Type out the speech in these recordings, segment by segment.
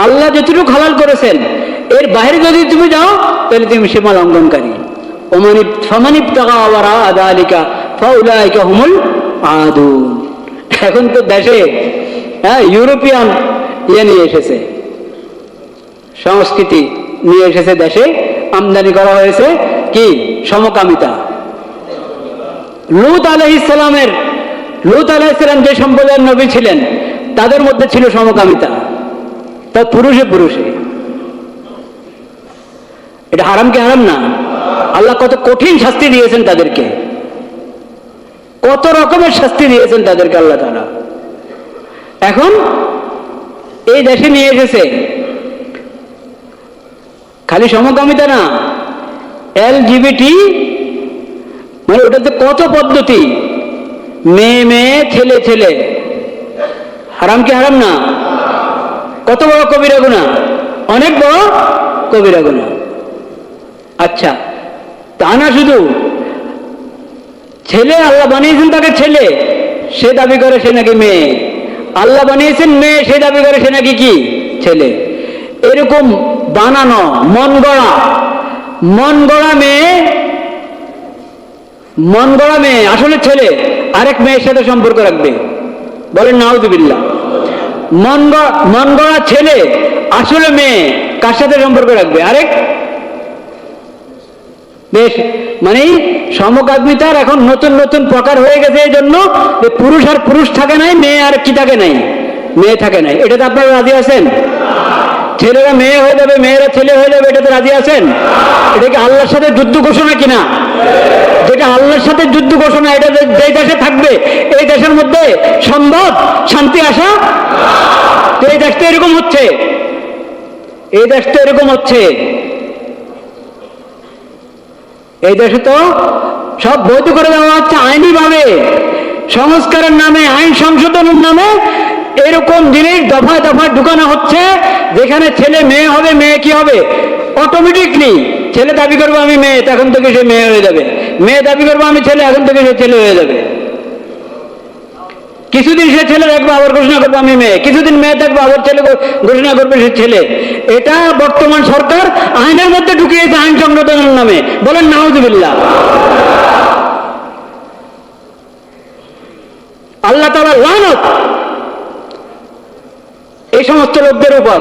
আল্লাহ যতটুকু হালাল করেছেন এর বাইরে যদি তুমি যাও তাহলে তুমি সীমা লঙ্ঘনকারী। এখন তো দেশে ইউরোপিয়ান নিয়ে এসেছে, সংস্কৃতি নিয়ে এসেছে, দেশে আমদানি করা হয়েছে কি সমকামিতা। লূত আলাইহিসসালাম যে সম্প্রদায়ের নবী ছিলেন তাদের মধ্যে ছিল সমকামিতা, তা পুরুষে পুরুষে। এটা হারাম কি হারাম না? আল্লাহ কত কঠিন শাস্তি দিয়েছেন তাদেরকে, কত রকমের শাস্তি দিয়েছেন তাদেরকে আল্লাহ তাআলা। এখন এই দেশে নিয়ে এসেছে খালি সমকামিতা না, LGBT, মানে ওটাতে কত পদ্ধতি, মেয়ে মেয়ে ছেলে ছেলে। হারাম কি হারাম না? কত বড় কবিরা গুনাহ, অনেক বড় কবিরা গুনাহ। আচ্ছা, তা না শুধু ছেলে, আল্লাহ বানিয়েছেন তাকে ছেলে, সে দাবি করে সে নাকি মেয়ে। আল্লাহ বানিয়েছেন মেয়ে, সে দাবি করে সে নাকি কি ছেলে। এরকম বানানো মন গড়া মেয়ে আসলে ছেলে, আরেক মেয়ের সাথে সম্পর্ক রাখবে, বলেন নাউযুবিল্লাহ। মন গড়া ছেলে আসলে মেয়ে, কার সাথে সম্পর্ক রাখবে? আরেক। বেশ, মানে সমকামিতার এখন নতুন নতুন প্রকার হয়ে গেছে, এই জন্য যে পুরুষ আর পুরুষ থাকে নাই, মেয়ে আর কি থাকে নাই, মেয়ে থাকে নাই। এটাতে আপনারা রাজি আছেন? ছেলেরা মেয়ে হয়ে যাবে, মেয়েরা ছেলে হয়ে যাবে, এটাতে রাজি আছেন? এটা কি আল্লাহর সাথে যুদ্ধ ঘোষণা কিনা? যেটা আল্লাহর সাথে যুদ্ধ ঘোষণা, এটা যে দেশে থাকবে এই দেশের মধ্যে সম্ভব শান্তি আসা? তো এই দেশটা এরকম হচ্ছে, এই দেশটা এরকম হচ্ছে। এই দেশে তো সব বৈধ করে দেওয়া হচ্ছে আইনি ভাবে, সংস্কারের নামে, আইন সংশোধনের নামে এরকম জিনিস দফায় দফায় ঢুকানো হচ্ছে, যেখানে ছেলে মেয়ে হবে, মেয়ে কি হবে অটোমেটিকলি। ছেলে দাবি করবো আমি মেয়ে, তখন থেকে সে মেয়ে হয়ে যাবে, মেয়ে দাবি করবো আমি ছেলে, এখন থেকে সে ছেলে হয়ে যাবে। কিছুদিন সে ছেলে থাকবে, আবার ঘোষণা করবো আমি মেয়ে, কিছুদিন মেয়ে থাকবে, আবার ছেলে ঘোষণা করবে সে ছেলে। এটা বর্তমান সরকার আইনের মধ্যে ঢুকিয়েছে, আইন সংশোধনের নামে, বলেন নাউযুবিল্লাহ। আল্লাহ তাআলার লানত এই সমস্ত লোকদের উপর,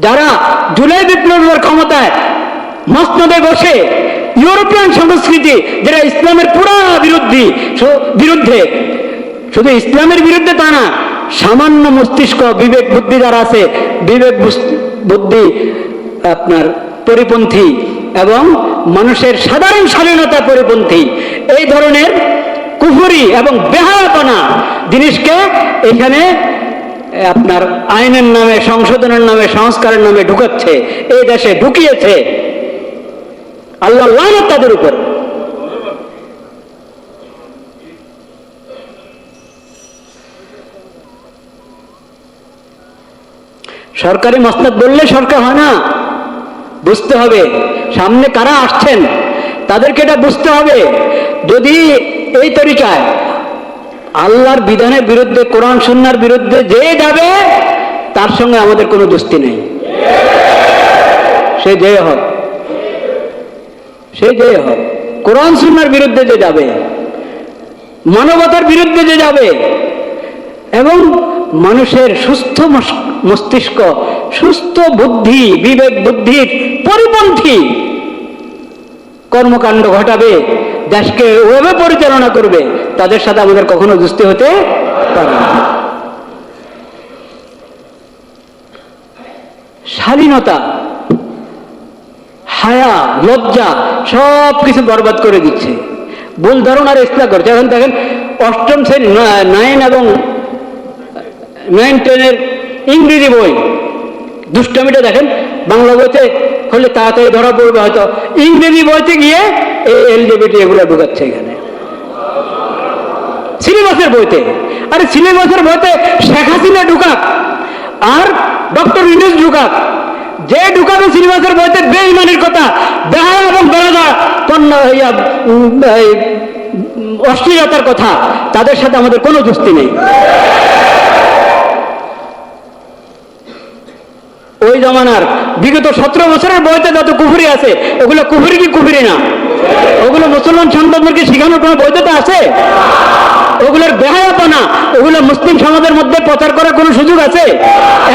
যারা জুলাই বিপ্লবের ক্ষমতায় মসনদে বসে ইউরোপিয়ান সংস্কৃতি, যেটা ইসলামের পুরা বিরুদ্ধে, শুধু ইসলামের বিরুদ্ধে তা না, সামান্য মস্তিষ্ক বিবেক বুদ্ধি যারা আছে, বিবেক বুদ্ধি আপনার পরিপন্থী এবং মানুষের সাধারণ স্বাধীনতা পরিপন্থী, এই ধরনের কুফরি এবং বেহায়াপনা জিনিসকে এখানে আপনার আইনের নামে, সংশোধনের নামে, সংস্কারের নামে ঢুকাচ্ছে, এই দেশে ঢুকিয়েছে। আল্লাহ লানত তাদের উপর। সরকারি মসনদ বললে সরকার হয় না, বুঝতে হবে সামনে কারা আসছেন, তাদেরকে এটা বুঝতে হবে। যদি এই তরিকায় আল্লাহর বিধানের বিরুদ্ধে, কোরআন সুন্নাহর বিরুদ্ধে যে যাবে, তার সঙ্গে আমাদের কোনো দোস্তি নেই, সে যে হোক, সে যে হোক। কোরআন সুন্নাহর বিরুদ্ধে যে যাবে, মানবতার বিরুদ্ধে যে যাবে, এবং মানুষের সুস্থ মস্তিষ্ক, সুস্থ বুদ্ধি, বিবেক বুদ্ধির পরিপন্থী কর্মকাণ্ড ঘটাবে, দেশকে ওভাবে পরিচালনা করবে, তাদের সাথে আমাদের কখনো দুস্তি হতে পারে না। শালীনতা, হায়া, লজ্জা সব কিছু বরবাদ করে দিচ্ছে, ভুল ধারণার ইসলাম করছে। এখন দেখেন অষ্টম শ্রেণী 9 এবং 9-10 ইংরেজি বই, দুষ্টামিটা দেখেন, বাংলা বইতে হলে তাড়াতাড়ি ধরা পড়বে হয়তো, ইংরেজি বইতে গিয়ে LGBT এগুলো ঢুকাচ্ছে এখানে সিলেবাসের বইতে। আরে সিলেবাসের বইতে শেখ হাসিনা ঢুকাক আর ডক্টর ইউনূস ঢুকাক, যে ঢুকাবে সিলেবাসের বইতে বেঈমানির কথা, বেহায়া এবং বেরাদা অশ্লীলতার কথা, তাদের সাথে আমাদের কোনো দোস্তি নেই। ওই জমানার বিগত 17 বছরের বইতে যত কুফরি আছে ওগুলো কুফরি কি কুফরি না? ওগুলো মুসলমান সন্তানদেরকে শেখানোর কোনো বৈধতা আছে? ওগুলোর বেহায়াপনা ওগুলো মুসলিম সমাজের মধ্যে প্রচার করার কোনো সুযোগ আছে?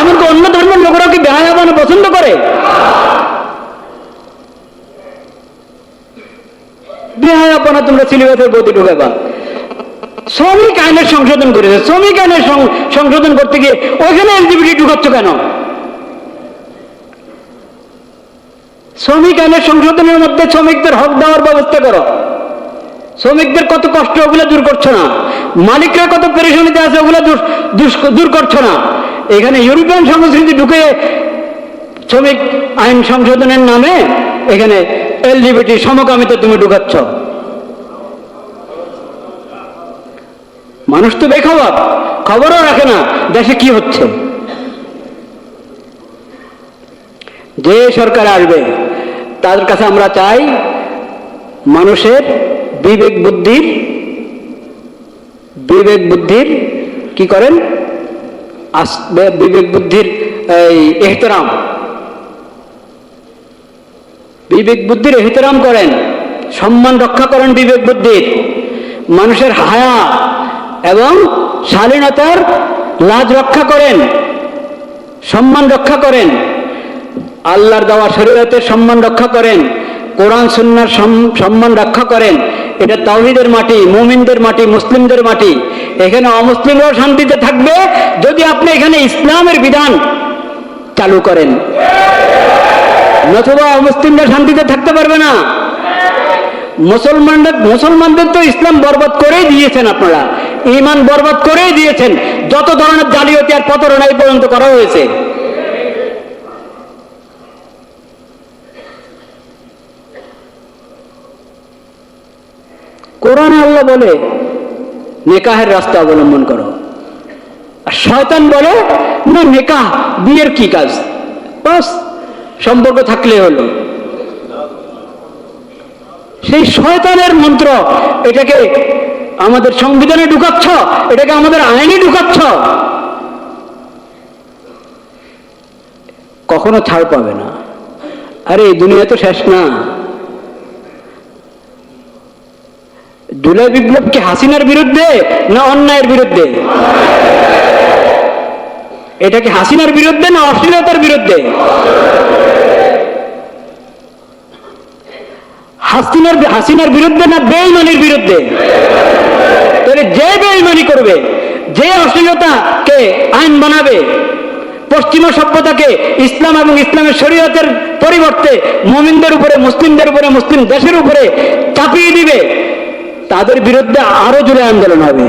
এমনকি অন্য ধর্মের লোকেরাও কি বেহায়াপনা পছন্দ করে? বেহায়াপনা তোমরা সিলেবাসের বইতে ঢুকাবা। শ্রমিক আইনের সংশোধন করেছে, শ্রমিক আইনের সংশোধন করতে গিয়ে ওইখানে এলজিবিটি ঢুকাচ্ছ কেন? শ্রমিক আইনের সংশোধনের মধ্যে শ্রমিকদের হক দেওয়ার ব্যবস্থা করো। শ্রমিকদের কত কষ্ট ওগুলো দূর করছো না, মালিকরা কত পেরেশানিতে আছে ওগুলো দূর করছো না। এখানে ইউরোপিয়ান সংস্কৃতি ঢুকে শ্রমিক আইন সংশোধনের নামে এখানে এলজিবিটি সমকামিতা তুমি ঢুকাচ্ছ। মানুষ তো বেখবর, খবরও রাখে না দেশে কি হচ্ছে। যে সরকার আসবে তাদের কাছে আমরা চাই মানুষের বিবেক বুদ্ধির কি করেন, বিবেক বুদ্ধির এই এহতেরাম, বিবেক বুদ্ধির এহতেরাম করেন, সম্মান রক্ষা করেন বিবেক বুদ্ধির, মানুষের হায়া এবং শালীনতার লাজ রক্ষা করেন, সম্মান রক্ষা করেন, আল্লাহর দেওয়া শরীয়তের সম্মান রক্ষা করেন, কোরআন সুন্নাহর সম্মান রক্ষা করেন। এটা তাওহীদের মাটি, মুমিনদের মাটি, মুসলিমদের মাটি। এখানে অমুসলিমরাও শান্তিতে থাকবে যদি আপনি এখানে ইসলামের বিধান চালু করেন, নতুবা অমুসলিমরা শান্তিতে থাকতে পারবে না। মুসলমানদের তো ইসলাম বরবাদ করেই দিয়েছেন, আপনারা ঈমান বরবাদ করেই দিয়েছেন। যত ধরনের জালিয়াতি আর প্রতারণা এই পর্যন্ত করা হয়েছে। কোরআনে আল্লাহ বলে নিকাহের রাস্তা অবলম্বন করো, আর শয়তান বলে না নিকাহ বিয়ের কি কাজ, বাস সম্পর্ক থাকলে হলো। সেই শয়তানের মন্ত্র এটাকে আমাদের সংবিধানে ঢুকাচ্ছ, এটাকে আমাদের আইনে ঢুকাচ্ছ, কখনো ছাড় পাবে না। আরে এই দুনিয়া তো শেষ না। জুলাই বিপ্লব কি হাসিনার বিরুদ্ধে না অন্যায়ের বিরুদ্ধে? এটা কি হাসিনার বিরুদ্ধে না অশ্লীলতার বিরুদ্ধে? হাসিনার বিরুদ্ধে না বেঈমানির বিরুদ্ধে? তাহলে যে বেঈমানি করবে, যে অশ্লীলতাকে আইন বানাবে, পশ্চিমা সভ্যতাকে ইসলাম এবং ইসলামের শরীয়তের পরিবর্তে মুমিনদের উপরে, মুসলিমদের উপরে, মুসলিম দেশের উপরে চাপিয়ে দিবে, তাদের বিরুদ্ধে আরো জুলাই আন্দোলন হবে।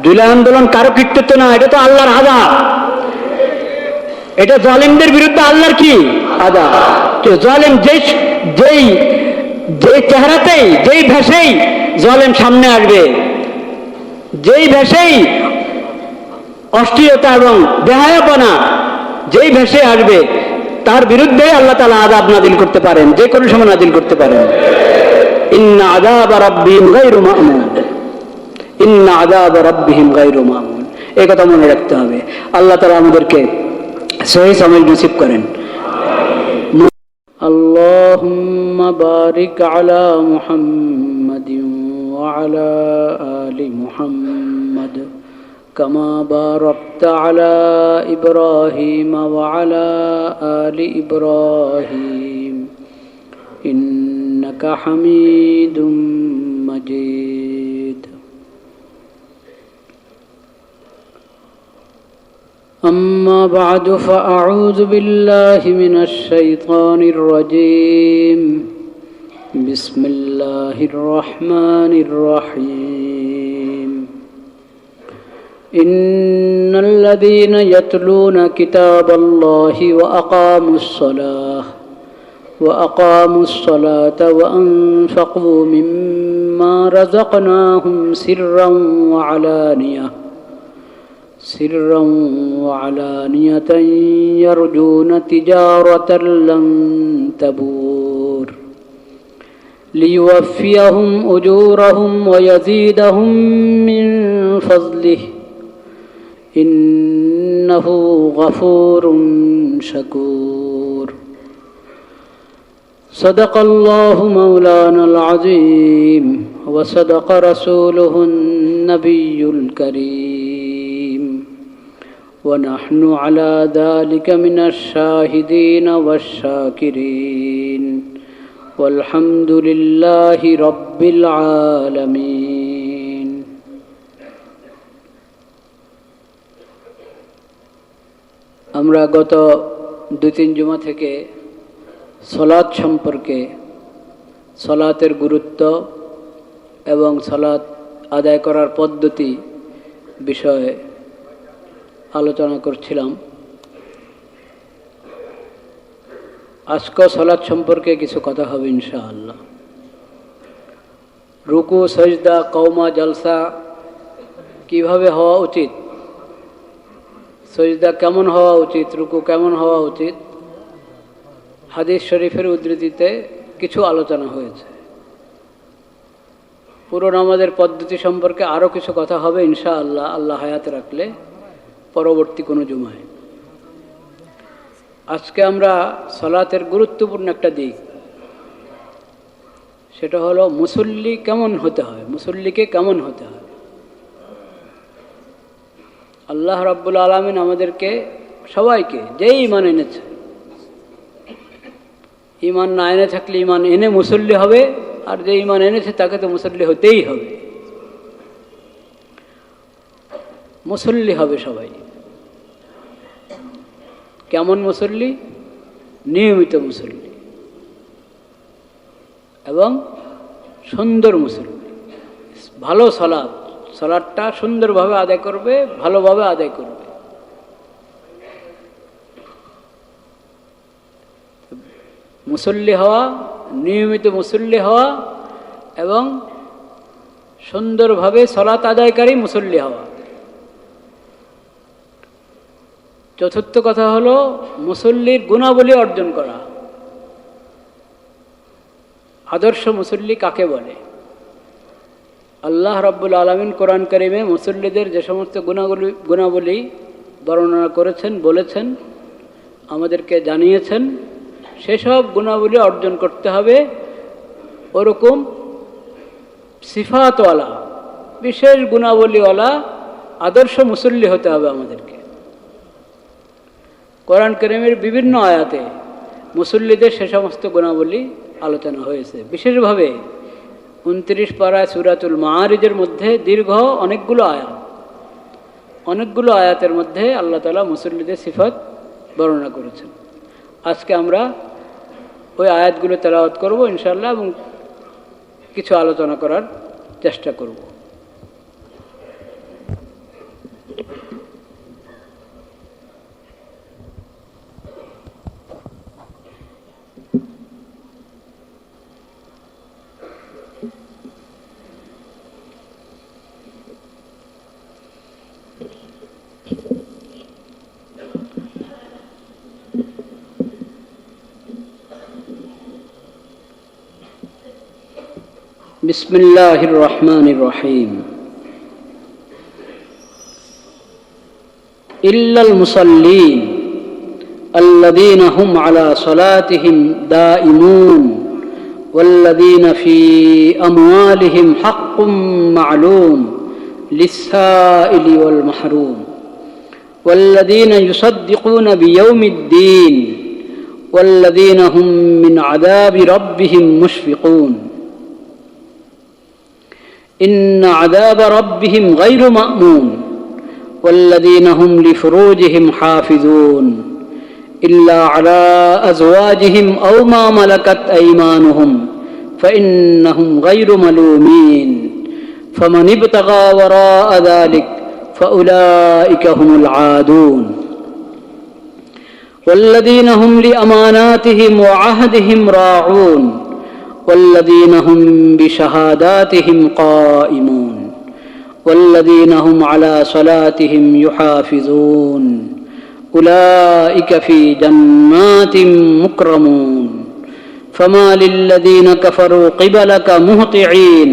জুলাই আন্দোলন কারো কৃতিত্ব না, এটা তো আল্লাহর আযাব। এটা জালেমদের বিরুদ্ধে আল্লাহর কি আযাব। জালেম যেই চেহারাতেই, যেই ভেষেই জালেম সামনে আসবে, যেই ভেষেই অশ্লীলতা এবং বেহায়াপনা যেই ভেসে আসবে, তার বিরুদ্ধে আল্লাহ তাআলা আযাব নাযিল করতে পারেন, যে কোনো সময় নাযিল করতে পারেন। ইন্না আযাব রাব্বিহিম গায়রু মা'মুন, ইন্না আযাব রাব্বিহিম গায়রু মা'মুন। এই কথা মনে রাখতে হবে। আল্লাহ তাআলা আমাদেরকে সহিহ সমঝ নসিব করেন। আল্লাহুম্মা বারিক আলা মুহাম্মাদিন ওয়া আলা আলি মুহাম্মাদ কামা বারাকতা আলা ইব্রাহিম ওয়া আলা আলি ইব্রাহিম ইন্নাকা হামিদুম মাজিদ। أما بعد فأعوذ بالله من الشيطان الرجيم. بسم الله الرحمن الرحيم. إن الذين يتلون كتاب الله وأقاموا الصلاة وأنفقوا مما رزقناهم سرا وعلانية يرجون تجارة لن تبور ليوفيهم أجورهم ويزيدهم من فضله إن إنه غفور شكور. صدق الله مولانا العظيم وصدق رسوله النبي الكريم ونحن على ذلك من الشاهدين والشاكرين والحمد لله رب العالمين. আমরা গত 2-3 জুমা থেকে সালাত সম্পর্কে, সালাতের গুরুত্ব এবং সালাত আদায় করার পদ্ধতি বিষয়ে আলোচনা করছিলাম। আজকে সালাত সম্পর্কে কিছু কথা হবে ইনশাআল্লাহ। রুকু, সজদা, কওমা, জলসা কিভাবে হওয়া উচিত, সজদা কেমন হওয়া উচিত, রুকু কেমন হওয়া উচিত, হাদিস শরীফের উদ্ধৃতিতে কিছু আলোচনা হয়েছে। পুরো নামাজের পদ্ধতি সম্পর্কে আরও কিছু কথা হবে ইনশাআল্লাহ, আল্লাহ হায়াতে রাখলে পরবর্তী কোনো জুমায়। আজকে আমরা সালাতের গুরুত্বপূর্ণ একটা দিক, সেটা হলো মুসল্লি কেমন হতে হয়, মুসল্লিকে কেমন হতে হয়। আল্লাহ রাব্বুল আলামিন আমাদেরকে সবাইকে, যেই ঈমান এনেছে, ঈমান না এনে থাকলে ঈমান এনে মুসল্লি হবে, আর যে ঈমান এনেছে তাকে তো মুসল্লি হতেই হবে। মুসল্লি হবে সবাই। কেমন মুসল্লি? নিয়মিত মুসল্লি এবং সুন্দর মুসল্লি। ভালো সালাতটা সুন্দরভাবে আদায় করবে, ভালোভাবে আদায় করবে। মুসল্লি হওয়া, নিয়মিত মুসল্লি হওয়া এবং সুন্দরভাবে সালাত আদায়কারী মুসল্লি হওয়া। চতুর্থ কথা হলো মুসল্লির গুণাবলী অর্জন করা। আদর্শ মুসল্লি কাকে বলে? আল্লাহ রাব্বুল আলামিন কোরআন কারীমে মুসল্লিদের যে সমস্ত গুণাবলী বর্ণনা করেছেন, বলেছেন, আমাদেরকে জানিয়েছেন, সেসব গুণাবলী অর্জন করতে হবে। ওরকম সিফাতওয়ালা, বিশেষ গুণাবলীওয়ালা আদর্শ মুসল্লি হতে হবে আমাদেরকে। কোরআন কারীমের বিভিন্ন আয়াতে মুসল্লিদের সে সমস্ত গুণাবলী আলোচনা হয়েছে। বিশেষভাবে 29 পারায় সূরাতুল মাআরিজের মধ্যে দীর্ঘ অনেকগুলো আয়াতের মধ্যে আল্লাহ তাআলা মুসল্লিদের সিফাত বর্ণনা করেছেন। আজকে আমরা ওই আয়াতগুলো তেলাওয়াত করব ইনশাআল্লাহ এবং কিছু আলোচনা করার চেষ্টা করব। بسم الله الرحمن الرحيم. إلا المصلين الذين هم على صلاتهم دائمون والذين في أموالهم حق معلوم للسائل والمحروم والذين يصدقون بيوم الدين والذين هم من عذاب ربهم مشفقون إن عذاب ربهم غير مأمون والذين هم لفروجهم حافظون إلا على أزواجهم أو ما ملكت أيمانهم فإنهم غير ملومين فمن ابتغى وراء ذلك فأولئك هم العادون والذين هم لأماناتهم وعهدهم راعون والذين هم بشهاداتهم قائمون والذين هم على صلاتهم يحافظون أولئك في جنات مكرمون فما للذين كفروا قبلك مهطعين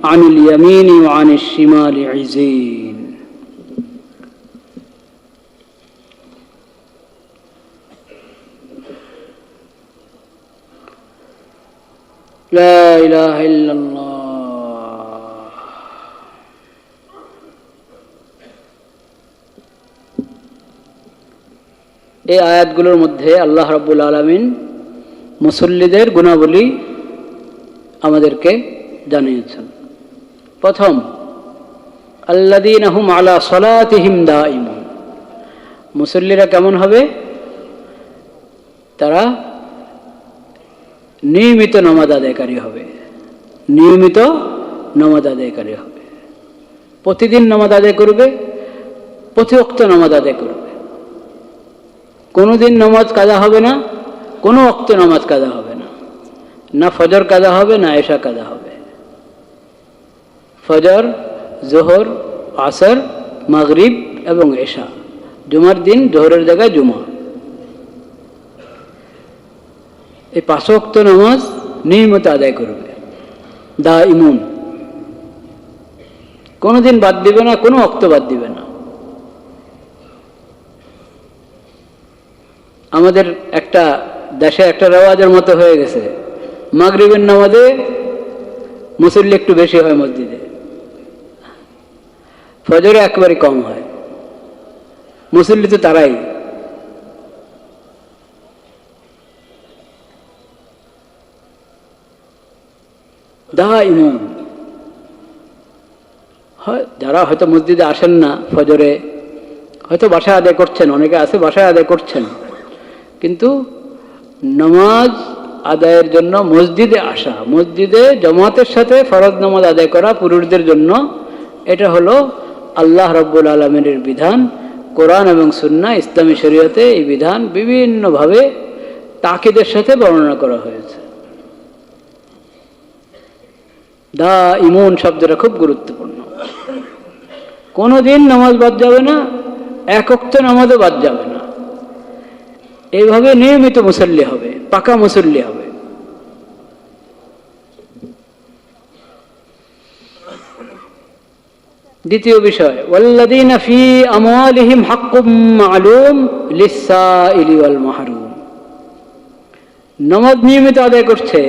عن اليمين وعن الشمال عزين. লা ইলাহা ইল্লাল্লাহ। এই আয়াতগুলোর মধ্যে আল্লাহ রাব্বুল আলামিন মুসল্লিদের গুণাবলী আমাদেরকে জানিয়েছেন। প্রথম, আল্লাযীনা হুম আলা সালাতিহিম দাঈমুন। মুসল্লিরা কেমন হবে? তারা নিয়মিত নামাজ আদায়কারী হবে, নিয়মিত নামাজ আদায়কারী হবে, প্রতিদিন নামাজ আদায় করবে, প্রতি ওয়াক্ত নামাজ আদায় করবে। কোনোদিন নামাজ কাজা হবে না, কোনো ওয়াক্ত নামাজ কাজা হবে না, না ফজর কাজা হবে না এশা কাজা হবে। ফজর, জোহর, আসর, মাগরিব এবং এশা। জুমার দিন জোহরের জায়গায় জুমা। এই 5 ওয়াক্ত নামাজ নিয়মিত আদায় করবে, দাঈমুন। কোনোদিন বাদ দিবে না, কোনো ওয়াক্ত বাদ দিবে না। আমাদের একটা দেশে একটা রেওয়াজের মতো হয়ে গেছে, মাগরিবের নামাজে মুসল্লি একটু বেশি হয় মসজিদে, ফজরে একেবারে কম হয়। মুসল্লি তো তারাই। দাঈমুন। যারা হয়তো মসজিদে আসেন না ফজরে, হয়তো বাসায় আদায় করছেন, অনেকে আছে বাসায় আদায় করছেন, কিন্তু নামাজ আদায়ের জন্য মসজিদে আসা, মসজিদে জামাতের সাথে ফরজ নামাজ আদায় করা পুরুষদের জন্য, এটা হলো আল্লাহ রাব্বুল আলামিনের বিধান। কোরআন এবং সুন্নাহ, ইসলামী শরীয়তে এই বিধান বিভিন্নভাবে তাকিদের সাথে বর্ণনা করা হয়েছে। দাঈমুন শব্দটা খুব গুরুত্বপূর্ণ। কোনোদিন নামাজ বাদ যাবে না, এক ওয়াক্ত নামাজও বাদ যাবে না। এইভাবে নিয়মিত মুসল্লি হবে, পাকা মুসল্লি হবে। দ্বিতীয় বিষয়, ওয়াল্লাযীনা ফী আমওয়ালিহিম হাক্কুম মা'লুম লিস-সাইলি ওয়াল মাহরুম। নামাজ নিয়মিত আদায় করছে,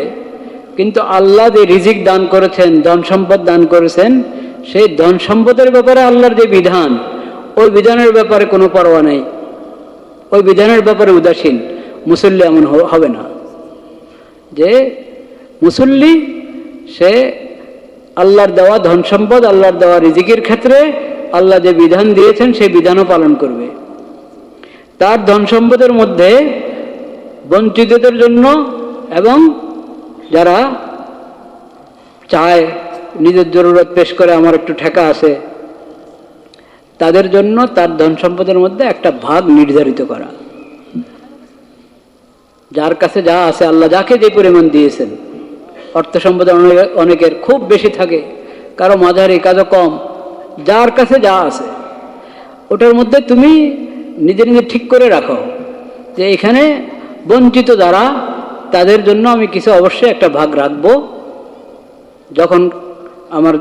কিন্তু আল্লাহ যে রিজিক দান করেছেন, ধন সম্পদ দান করেছেন, সেই ধন সম্পদের ব্যাপারে আল্লাহর যে বিধান, ওই বিধানের ব্যাপারে কোনো পরোয়া নেই, ওই বিধানের ব্যাপারে উদাসীন মুসল্লি এমন হবে না। যে মুসল্লি সে আল্লাহর দেওয়া ধন সম্পদ, আল্লাহর দেওয়া রিজিকের ক্ষেত্রে আল্লাহ যে বিধান দিয়েছেন সেই বিধানও পালন করবে। তার ধন সম্পদের মধ্যে বঞ্চিতদের জন্য এবং যারা চায় নিজের জরুরত পেশ করে আমার একটু ঠেকা আছে, তাদের জন্য তার ধন সম্পদের মধ্যে একটা ভাগ নির্ধারিত করা। যার কাছে যা আছে, আল্লাহ যাকে যে পরিমাণ দিয়েছেন, অর্থ সম্পদ অনেকের খুব বেশি থাকে, কারো মাঝারি, কারো কম, যার কাছে যা আছে ওটার মধ্যে তুমি নিজে নিজে ঠিক করে রাখো যে এখানে বঞ্চিত যারা, তাদের জন্য আমি কিছু অবশ্যই একটা ভাগ রাখবো। যখন আমার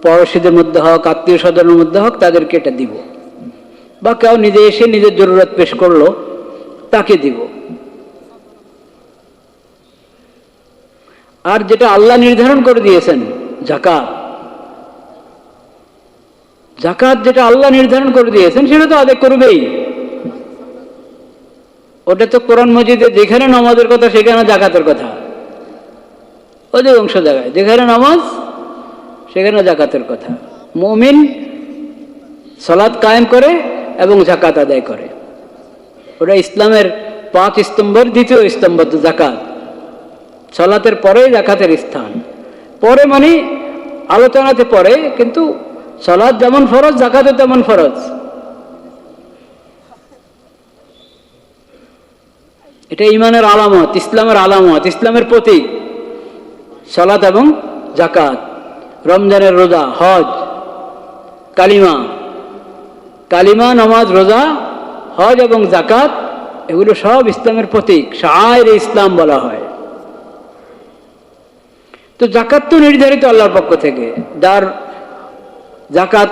পড়োশীদের মধ্যে হোক, আত্মীয় স্বজনের মধ্যে হোক, তাদেরকে এটা দিব। বা কেউ নিজে এসে নিজের জরুরত পেশ করলো, তাকে দিব। আর যেটা আল্লাহ নির্ধারণ করে দিয়েছেন, যাকাত, যাকাত যেটা আল্লাহ নির্ধারণ করে দিয়েছেন সেটা তো আদায় করবেই। ওটা তো কোরআন মজিদে যেখানে নামাজের কথা সেখানে যাকাতের কথা, অধিকাংশ জায়গায় যেখানে নামাজ সেখানে যাকাতের কথা। মুমিন সালাত কায়েম করে এবং যাকাত আদায় করে। ওটা ইসলামের 5 স্তম্ভের দ্বিতীয় স্তম্ভ যাকাত। সালাতের পরে যাকাতের স্থান, পরে মানে আলোচনাতে পরে, কিন্তু সালাত যেমন ফরজ, যাকাতও তেমন ফরজ। এটা ঈমানের আলামত, ইসলামের আলামত, ইসলামের প্রতীক সালাত এবং যাকাত। রমজানের রোজা, হজ, কালিমা, কালিমা, নামাজ, রোজা, হজ এবং যাকাত, এগুলো সব ইসলামের প্রতীক, শাআইরে ইসলাম বলা হয়। তো যাকাত তো নির্ধারিত আল্লাহর পক্ষ থেকে। যার যাকাত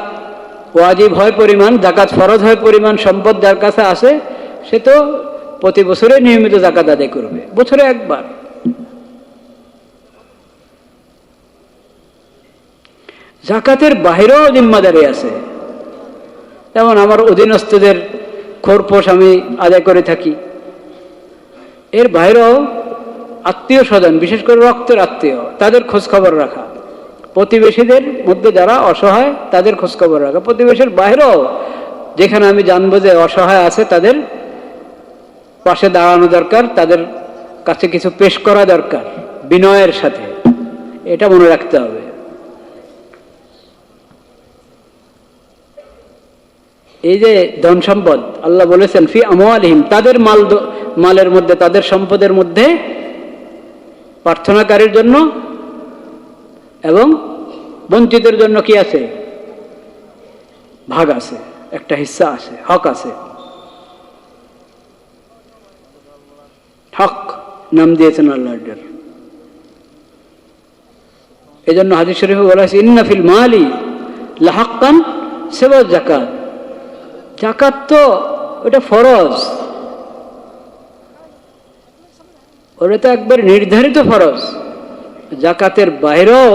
ওয়াজিব হয় পরিমাণ, যাকাত ফরজ হয় পরিমাণ সম্পদ যার কাছে আসে, সে তো প্রতি বছরে নিয়মিত যাকাত আদায় করবে, বছরে একবার। জাকাতের বাইরেও জিম্মাদারি আছে। যেমন আমার অধীনস্থদের খোরপোশ আমি আদায় করে থাকি, এর বাইরেও আত্মীয় স্বজন, বিশেষ করে রক্তের আত্মীয়, তাদের খোঁজখবর রাখা, প্রতিবেশীদের মধ্যে যারা অসহায় তাদের খোঁজখবর রাখা, প্রতিবেশীর বাইরেও যেখানে আমি জানবো যে অসহায় আছে তাদের পাশে দাঁড়ানো দরকার, তাদের কাছে কিছু পেশ করা দরকার বিনয়ের সাথে, এটা মনে রাখতে হবে। এই যে ধন সম্পদ, আল্লাহ বলেছেন ফি আমওয়ালিহিম, তাদের মালের মধ্যে, তাদের সম্পদের মধ্যে প্রার্থনাকারীর জন্য এবং বঞ্চিতের জন্য কি আছে? ভাগ আছে, একটা হিস্সা আছে, হক আছে। হক নাম দিয়েছেন আল্লাহর। এই জন্য হাদিস শরীফে বলা হয়েছে ইন্না ফিল মালি লাহাক্কান সিওয়া যাকাত। যাকাত তো ওটা ফরজ, ওটা তো একবার নির্ধারিত ফরজ। যাকাতের বাইরেও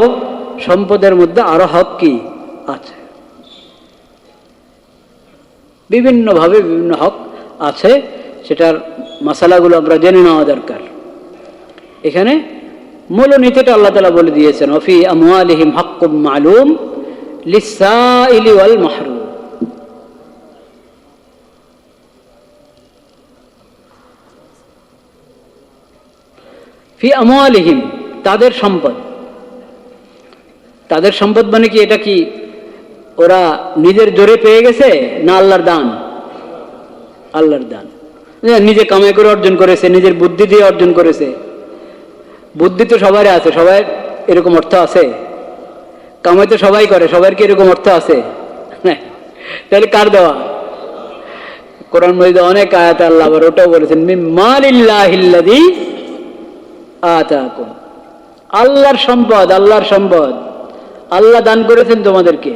সম্পদের মধ্যে আরো হক কি আছে, বিভিন্নভাবে বিভিন্ন হক আছে, সেটার মাসালাগুলো আমরা জেনে নেওয়া দরকার। এখানে মূলনীতিটা আল্লাহ তাআলা বলে দিয়েছেন ওয়াফি আমওয়ালিহিম হাক্কুম মালুম লিসসাইলি ওয়াল মাহরুম। ফি আমওয়ালিহিম, তাদের সম্পদ। তাদের সম্পদ মানে কি? এটা কি ওরা নিজের জোরে পেয়ে গেছে না আল্লাহর দান? আল্লাহর দান। নিজে কামাই করে অর্জন করেছে, নিজের বুদ্ধি দিয়ে অর্জন করেছে। বুদ্ধি তো সবারই আছে, সবাই এরকম অর্থ আছে? কামাই তো সবাই করে, সবার কি এরকম অর্থ আছে? তাহলে কার দেওয়া? কোরআন মাজিদে অনেক আয়াতে আল্লাহ আবার ওটাও বলেছেন মিন মালিল্লাহিল্লাযী আতাকুম, আল্লাহর সম্পদ, আল্লাহর সম্পদ আল্লাহ দান করেছেন তোমাদেরকে,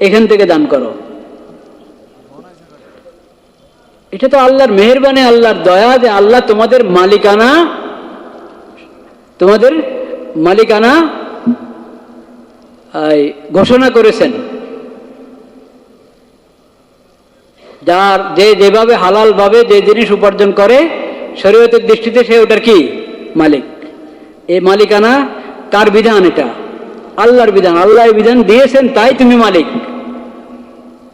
এখান থেকে দান করো। এটা তো আল্লাহর মেহেরবানি, আল্লাহর দয়া যে আল্লাহ তোমাদের মালিকানা, তোমাদের মালিকানা ঘোষণা করেছেন। যার যে যেভাবে হালাল ভাবে যে জিনিস উপার্জন করে শরীয়তের দৃষ্টিতে সে ওটার কি মালিক। এই মালিকানা কার বিধান? এটা আল্লাহর বিধান। আল্লাহ বিধান দিয়েছেন, তাই তুমি মালিক,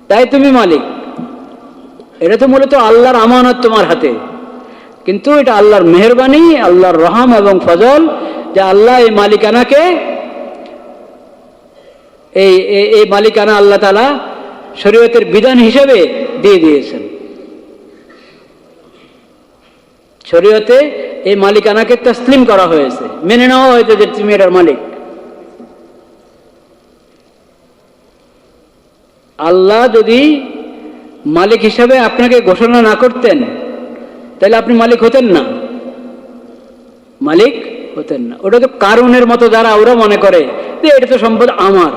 তাই তুমি মালিক। এটা তো মূলত আল্লাহর আমানত তোমার হাতে, কিন্তু এটা আল্লাহর মেহেরবানি, আল্লাহর রহম এবং ফজল যে আল্লাহ এই মালিকানাকে, এই মালিকানা আল্লাহ তাআলা শরীয়তের বিধান হিসেবে দিয়ে দিয়েছেন। শরীয়তে এই মালিকানাকে তসলিম করা হয়েছে, মেনে নেওয়া হয়েছে যে তুমি এটার মালিক। আল্লাহ যদি মালিক হিসাবে আপনাকে ঘোষণা না করতেন তাহলে আপনি মালিক হতেন না, মালিক হতেন না। ওটা তো কারণের মতো যারা ওরা মনে করে যে এটা তো সম্পদ আমার,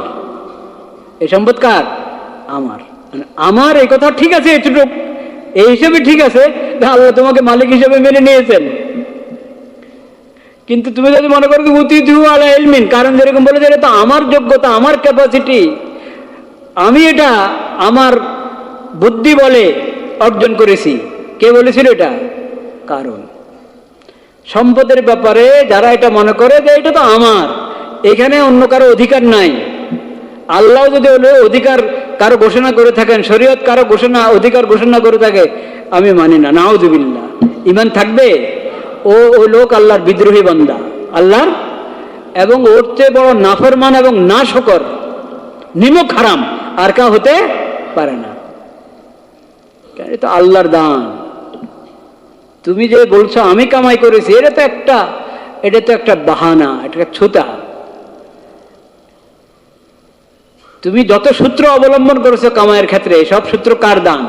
এই সম্পদ কার? আমার। আমার এই কথা ঠিক আছে, এটুকু এই হিসেবে ঠিক আছে, আল্লাহ তোমাকে মালিক হিসেবে মেনে নিয়েছেন। কিন্তু তুমি যদি মনে করো উতিতু আলা ইলমিন, কারণ যেরকম বলেছে এটা তো আমার যোগ্যতা, আমার ক্যাপাসিটি, আমি এটা আমার বুদ্ধি বলে অর্জন করেছি। কে বলেছিল এটা? কারণ। সম্পদের ব্যাপারে যারা এটা মনে করে যে এটা তো আমার, এখানে অন্য কারো অধিকার নাই, আল্লাহ যদি অধিকার কারো ঘোষণা করে থাকেন, শরীয়ত কারো অধিকার ঘোষণা করে থাকে, আমি মানি না, নাউযুবিল্লাহ। ঈমান থাকবে? ও লোক আল্লাহর বিদ্রোহী বান্দা, আল্লাহর, এবং ওর চেয়ে বড় নাফরমান এবং নাশকর, নিমক হারাম আর কা হতে পারে না। এটা তো আল্লাহর দান। তুমি যে বলছো আমি কামাই করেছি, এটা তো একটা বাহানা, এটা একটা ছুতা। তুমি যত সূত্র অবলম্বন করেছো কামাইয়ের ক্ষেত্রে, সব সূত্র কার দান?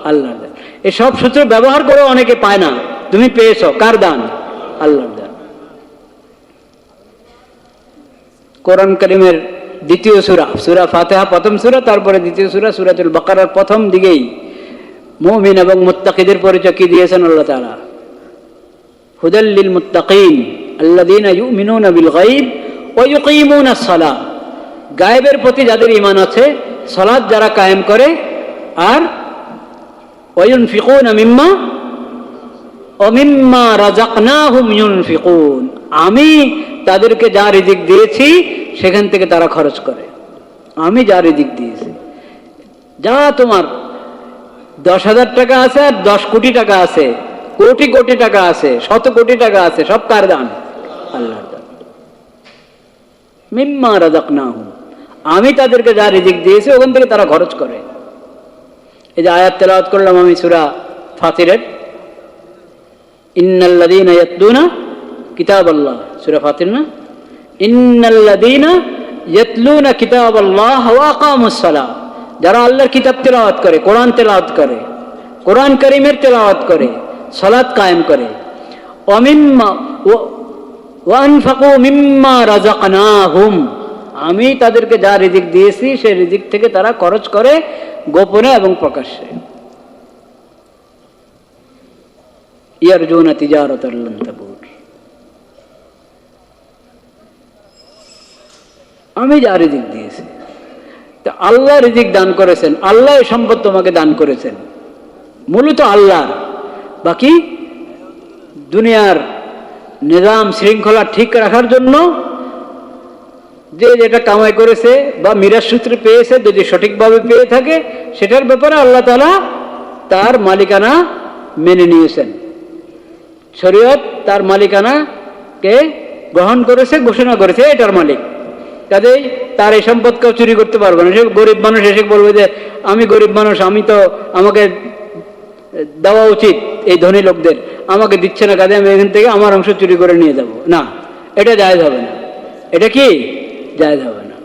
আল্লাহর দান। এই সব সূত্র ব্যবহার করে অনেকে পায় না, তুমি পেয়েছো, কার দান? আল্লাহর দান। কোরআন কারীমের দ্বিতীয় সূরা ফাতিহা প্রথম সূরা, তারপরে দ্বিতীয় সূরাতুল বাকারার প্রথম দিকেই মুমিন এবং মুত্তাকিদের পরিচয় কি দিয়েছেন আল্লাহ তাআলা? হুদাল লিল মুত্তাকিন আল্লাযীনা ইউমিনুনা বিল গায়ব ওয়া ইউকিমুনাস সালাহ গায়েবের প্রতি যাদের ঈমান আছে, সালাত যারা কায়েম করে, আর ওয়ায়ুনফিকুনা মিম্মা রাযাকনাহুম ইউনফিকুন, আমি তাদেরকে যা রিজিক দিয়েছি সেখান থেকে তারা খরচ করে। আমি যা রিজিক দিয়েছি, যা তোমার 10,000 টাকা আছে আর 10 কোটি টাকা আছে, কোটি কোটি টাকা আছে, শত কোটি টাকা আছে, সব কার দান? আল্লাহর দান। মিম্মা রাযাকনাহুম, আমি তাদেরকে যা রিজিক দিয়েছি ওখান থেকে তারা খরচ করে। এই যে আয়াত তেলাওয়াত করলাম আমি সূরা ফাতিরের, ইন্নাল্লাযীনা ইয়াতলুনা কিতাবাল্লাহ, সূরা ফাতির না, ইন্নাল্লাযীনা ইয়াতলুনা কিতাবাল্লাহ ওয়া আকামুস সালাহ, যারা আল্লাহর কিতাব তেলাওয়াত করে, কোরআন তেলাওয়াত করে, কোরআন কারীমের তেলাওয়াত করে, সালাত কায়েম করে, ওয়া আনফাকু মিম্মা রাযাকনাহুম, আমি তাদেরকে যা রিজিক দিয়েছি সেই রিজিক থেকে তারা খরচ করে গোপনে এবং প্রকাশ্যে। ইয়ারজুনা তিজারাতান লান তাবুর, আমি যা রিজিক দিয়েছি। তা আল্লাহ রিজিক দান করেছেন, আল্লাহ এই সম্পদ তোমাকে দান করেছেন, মূলত আল্লাহ। বাকি দুনিয়ার নিজাম শৃঙ্খলা ঠিক রাখার জন্য যে যেটা কামাই করেছে বা মিরাজ সূত্রে পেয়েছে, যদি সঠিকভাবে পেয়ে থাকে সেটার ব্যাপারে আল্লাহ তাআলা তার মালিকানা মেনে নিয়েছেন। শরীয়ত তার মালিকানাকে গ্রহণ করেছে, ঘোষণা করেছে এটার মালিক, কাজেই তার এই সম্পদ কেউ চুরি করতে পারবে না। সে গরিব মানুষ এসে বলবে যে আমি গরিব মানুষ, আমি তো, আমাকে দেওয়া উচিত এই ধনী লোকদের, আমাকে দিচ্ছে না, কাজে আমি এখান থেকে আমার অংশ চুরি করে নিয়ে যাব, না, এটা জায়েজ হবে না। এটা কি জায়েজ হবে না।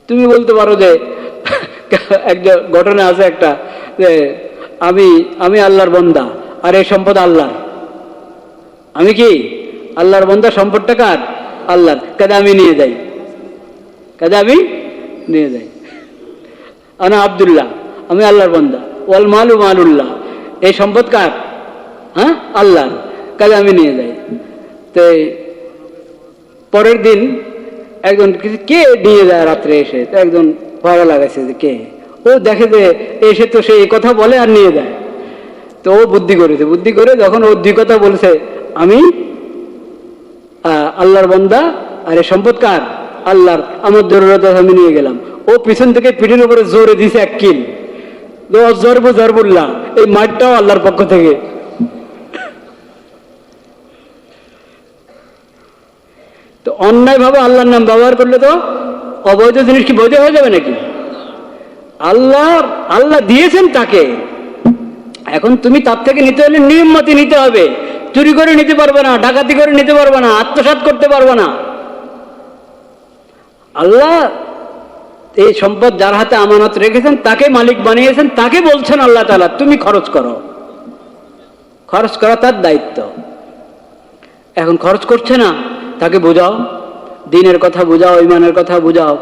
তুমি বলতে পারো যে একটা ঘটনা আছে একটা, যে আমি আল্লাহর বান্দা আর এই সম্পদ আল্লাহর, আমি কি আল্লাহর বান্দা, সম্পদটা কার? আল্লাহর, কাজে আমি নিয়ে যাই, কাজে আমি নিয়ে যাই। আনা আব্দুল্লাহ, আমি আল্লাহর বান্দা, ওয়াল মালু মালুল্লাহ, এই সম্পদ কার? হ্যাঁ, আল্লাহর, কাজে আমি নিয়ে যাই। তো পরের দিন একজন কে নিয়ে যায় রাত্রে এসে, তো একজন পড়া লাগাইছে যে কে, ও দেখে যে এসে তো সে এই কথা বলে আর নিয়ে যায়। তো ও বুদ্ধি করেছে, বুদ্ধি করে যখন ও দুই কথা বলছে, আমি আল্লাহর বান্দা আর এই সম্পদ কার? আল্লাহর, আমার জরুরত আমি নিয়ে গেলাম। ও পিছন থেকে পিঠের উপরে জোরে দিছে এক কিল, জরবুল্লাহ, এই মাঠটাও আল্লাহর পক্ষ থেকে। তো অন্যায় ভাবে আল্লাহর নাম ব্যবহার করলে তো অবৈধ জিনিস কি বৈধ হয়ে যাবে নাকি? আল্লাহ দিয়েছেন তাকে, এখন তুমি তার থেকে নিতে হলে নিয়মমতে নিতে হবে। চুরি করে নিতে পারবে না, ডাকাতি করে নিতে পারবে না, আত্মসাৎ করতে পারবে না। আল্লাহ এই সম্পদ যার হাতে আমানত রেখেছেন তাকে মালিক বানিয়েছেন, তাকে বলছেন আল্লাহ তাআলা তুমি খরচ করো, খরচ করা তার দায়িত্ব। এখন খরচ করছে না, তাকে বোঝাও, দ্বীনের কথা বোঝাও, ঈমানের কথা বোঝাও।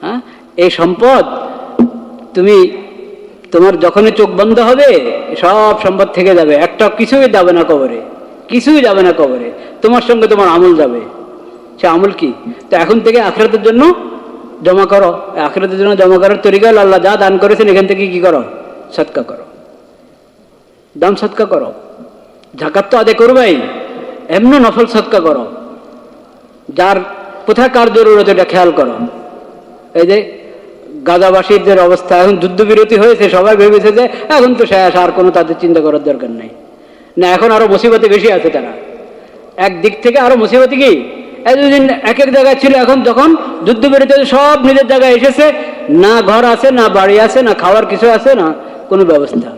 হ্যাঁ, এই সম্পদ তুমি, তোমার যখনই চোখ বন্ধ হবে সব সম্পদ থেকে যাবে, একটা কিছুই যাবে না কবরে, কিছুই যাবে না কবরে, তোমার সঙ্গে তোমার আমল যাবে। সে আমল কি? তো এখন থেকে আখিরাতের জন্য জমা করো। আখিরাতের জন্য জমা করার তরিকা হলো আল্লাহ যা দান করেছেন এখান থেকে কি করো? সদকা করো, দান সদকা করো। যাকাত তো আদায় করবেই, এমনি নফল সদকা করো, যার কোথায় কার জরুরত এটা খেয়াল করো। এই যে গাজাবাসীদের অবস্থা, এখন যুদ্ধবিরতি হয়েছে, সবাই ভেবেছে যে এখন তো শেষ, আর কোনো তাদের চিন্তা করার দরকার নাই। না, এখন আরো মুসিবতে বেশি আছে তারা, একদিক থেকে আরো মুসিবতে কি, এতদিন এক এক জায়গায় ছিল, এখন যখন যুদ্ধবিরতি সব নিজের জায়গায় এসেছে, না ঘর আছে, না বাড়ি আছে, না খাওয়ার কিছু আছে, না কোনো ব্যবস্থা,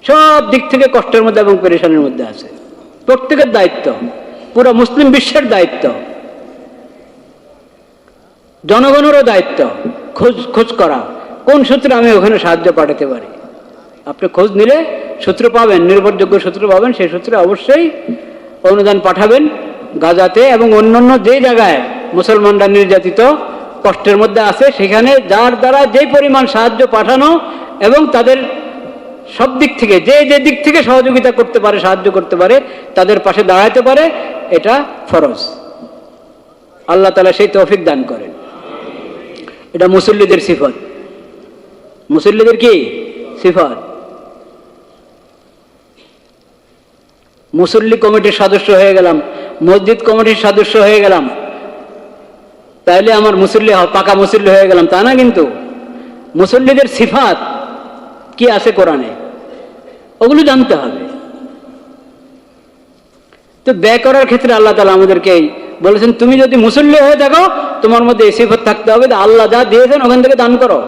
সব দিক থেকে কষ্টের মধ্যে এবং পেরেশানির মধ্যে আছে। প্রত্যেকের দায়িত্ব, পুরো মুসলিম বিশ্বের দায়িত্ব, জনগণেরও দায়িত্ব খোঁজ করা, কোন সূত্রে আমি ওখানে সাহায্য পাঠাতে পারি। আপনি খোঁজ নিলে সূত্র পাবেন, নির্ভরযোগ্য সূত্র পাবেন, সেই সূত্রে অবশ্যই অনুদান পাঠাবেন গাজাতে এবং অন্যান্য যে জায়গায় মুসলমানরা নির্যাতিত কষ্টের মধ্যে আছে, সেখানে যার দ্বারা যে পরিমাণ সাহায্য পাঠানো এবং তাদের সব দিক থেকে যে যে দিক থেকে সহযোগিতা করতে পারে, সাহায্য করতে পারে, তাদের পাশে দাঁড়াতে পারে, এটা ফরজ। আল্লাহ তাআলা সেই তৌফিক দান করেন। এটা মুসল্লিদের সিফত। মুসল্লিদের কি সিফত? মুসল্লি কমিটির সদস্য হয়ে গেলাম, মসজিদ কমিটির সদস্য হয়ে গেলাম, তাইলে আমার মুসল্লি পাকা মুসল্লি হয়ে গেলাম তা না। কিন্তু মুসল্লিদের সিফাত কি আছে কোরআনে, ওগুলো জানতে হবে। তো ব্যয় করার ক্ষেত্রে আল্লাহ তাআলা আমাদেরকে বলেছেন, তুমি যদি মুসল্লি হয়ে থাকো তোমার মধ্যে এই সিফত থাকতে হবে, আল্লাহ যা দিয়েছেন ওখান থেকে দান করো।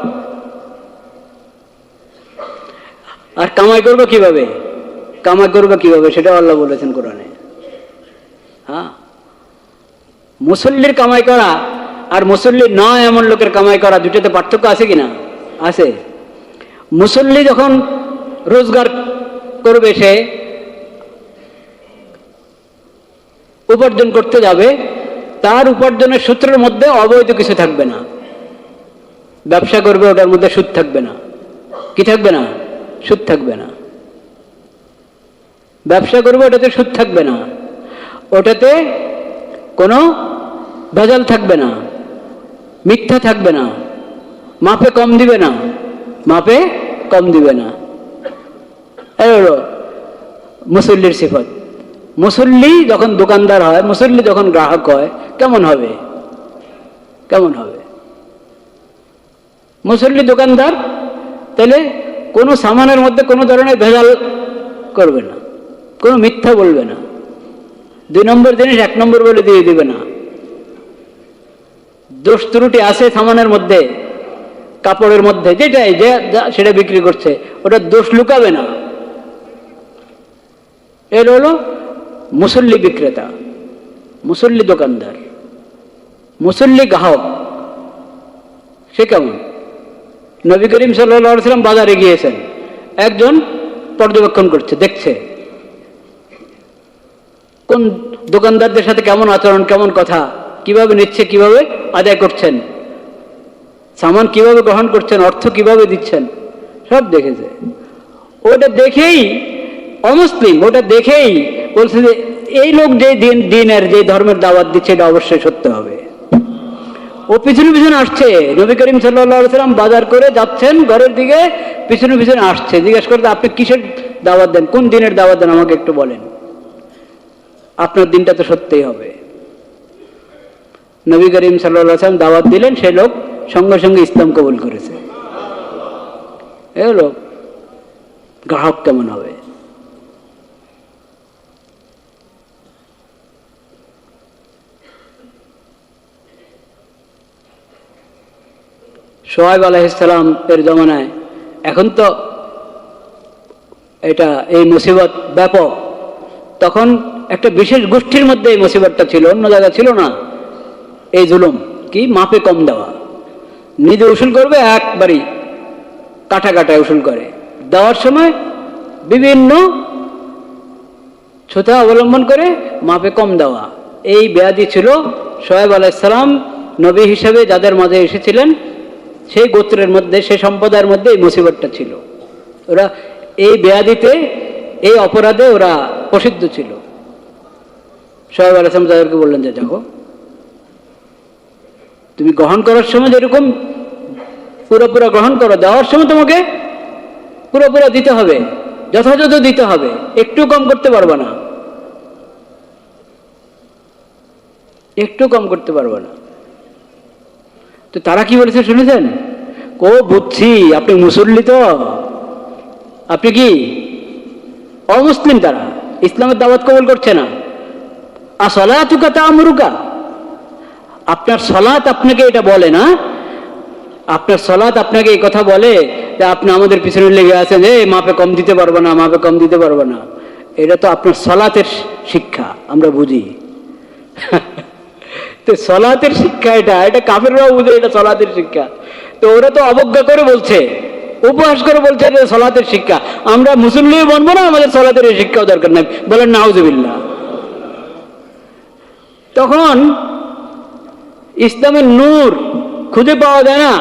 আর কামাই করবো কিভাবে, কামাই করবো কিভাবে সেটাও আল্লাহ বলেছেন কোরআনে। হ্যাঁ, মুসল্লির কামাই করা আর মুসল্লি নয় এমন লোকের কামাই করা, দুটোতে পার্থক্য আছে কিনা? আছে। মুসল্লি যখন রোজগার করবে, সে উপার্জন করতে যাবে, তার উপার্জনের সূত্রের মধ্যে অবৈধ কিছু থাকবে না। ব্যবসা করবে, ওটার মধ্যে সুদ থাকবে না। কি থাকবে না? সুদ থাকবে না। ব্যবসা করবে, ওটাতে সুদ থাকবে না, ওটাতে কোনো ভেজাল থাকবে না, মিথ্যা থাকবে না, মাপে কম দিবে না, মাপে কম দিবে না। এই হলো মুসল্লির সিফত। মুসল্লি যখন দোকানদার হয়, মুসল্লি যখন গ্রাহক হয়, কেমন হবে? কেমন হবে? মুসল্লি দোকানদার, তাহলে কোনো সামানের মধ্যে কোনো ধরনের ভেজাল করবে না, কোনো মিথ্যা বলবে না, 2 নম্বর জিনিস 1 নম্বর বলে দিয়ে দিবে না। দোষ ত্রুটি আছে সামানের মধ্যে, কাপড়ের মধ্যে, যেটাই যে সেটা বিক্রি করছে, ওটা দোষ লুকাবে না। এর হলো মুসল্লি বিক্রেতা, মুসল্লি দোকানদার। মুসল্লি গ্রাহক সে কেমন? নবী করিম সাল্লাল্লাহু আলাইহি ওয়াসাল্লাম বাজারে গিয়েছেন, একজন পর্যবেক্ষণ করছে, দেখছে কোন দোকানদারদের সাথে কেমন আচরণ, কেমন কথা, কিভাবে নিচ্ছে, কিভাবে আদায় করছেন, সামান কিভাবে গ্রহণ করছেন, অর্থ কিভাবে দিচ্ছেন, সব দেখেছে। ওটা দেখেই অমুসলিম, ওটা দেখেই বলছে যে এই লোক যে দিনের যে ধর্মের দাওয়াত দিচ্ছে এটা অবশ্যই সত্য হবে। ও পিছনে পিছনে আসছে, নবী করিম সাল্লাল্লাহু আলাইহি ওয়াসাল্লাম বাজার করে যাচ্ছেন ঘরের দিকে, পিছনে পিছনে আসছে, জিজ্ঞেস করতে আপনি কিসের দাওয়াত দেন, কোন দিনের দাওয়াত দেন, আমাকে একটু বলেন, আপনার দিনটা তো সত্যিই হবে। নবী করিম সাল্লাল্লাহু আলাইহি ওয়াসাল্লাম দাওয়াত দিলেন, সেই লোক সঙ্গে সঙ্গে ইসলাম কবুল করেছে। এ হলো গ্রাহক কেমন হবে। শোয়েব আলাইহিস সালাম এর জমানায়, এখন তো এটা এই মুসিবত ব্যাপক, তখন একটা বিশেষ গোষ্ঠীর মধ্যে এই মুসিবতটা ছিল, অন্য জায়গা ছিল না। এই জুলুম কি, মাপে কম দেওয়া, নিজে উসুল করবে একবারই কাটা কাটায় উসুল করে, দেওয়ার সময় বিভিন্ন ছুতা অবলম্বন করে মাপে কম দেওয়া। এই ব্যাধি ছিল শোয়েব আলাইহিস সালাম নবী হিসেবে যাদের মাঝে এসেছিলেন, সেই গোত্রের মধ্যে, সেই সম্প্রদায়ের মধ্যে এই মুসিবতটা ছিল। ওরা এই ব্যাধিতে, এই অপরাধে ওরা প্রসিদ্ধ ছিল। শোয়েব আলাইহিস সালাম তাদেরকে বললেন যে দেখো, তুমি গ্রহণ করার সময় যেরকম পুরোপুরা গ্রহণ করো, দেওয়ার সময় তোমাকে পুরোপুরা দিতে হবে, যথাযথ দিতে হবে, একটু কম করতে পারবে না, একটু কম করতে পারবে না। তো তারা কি বলেছে শুনেছেন? ও বুঝছি, আপনি মুসল্লি, তো আপনি কি অমুসলিম, তারা ইসলামের দাওয়াত কবুল করছে না। আসলাতুকা তা'মুরুকা, আপনার সলাত আপনাকে এটা বলে না, আপনার সলাত আপনাকে এই কথা বলে যে আপনি আমাদের পিছনে লেগে আছেন, মাপে কম দিতে পারবো না, মাপে কম দিতে পারবো না। এটা তো আপনার সলাতের শিক্ষা, আমরা বুঝি। তো সলাতের শিক্ষা এটা কাফেররাও বুঝে, এটা সলাতের শিক্ষা। তো ওরা তো অবজ্ঞা করে বলছে, উপহাস করে বলছে যে সলাতের শিক্ষা, আমরা মুসল্লিও বনবো না, আমাদের সলাতের এই শিক্ষাও দরকার নাই, বলেন নাউজুবিল্লাহ। তখন ইসলামের নূর খুঁজে পাওয়া যায় না।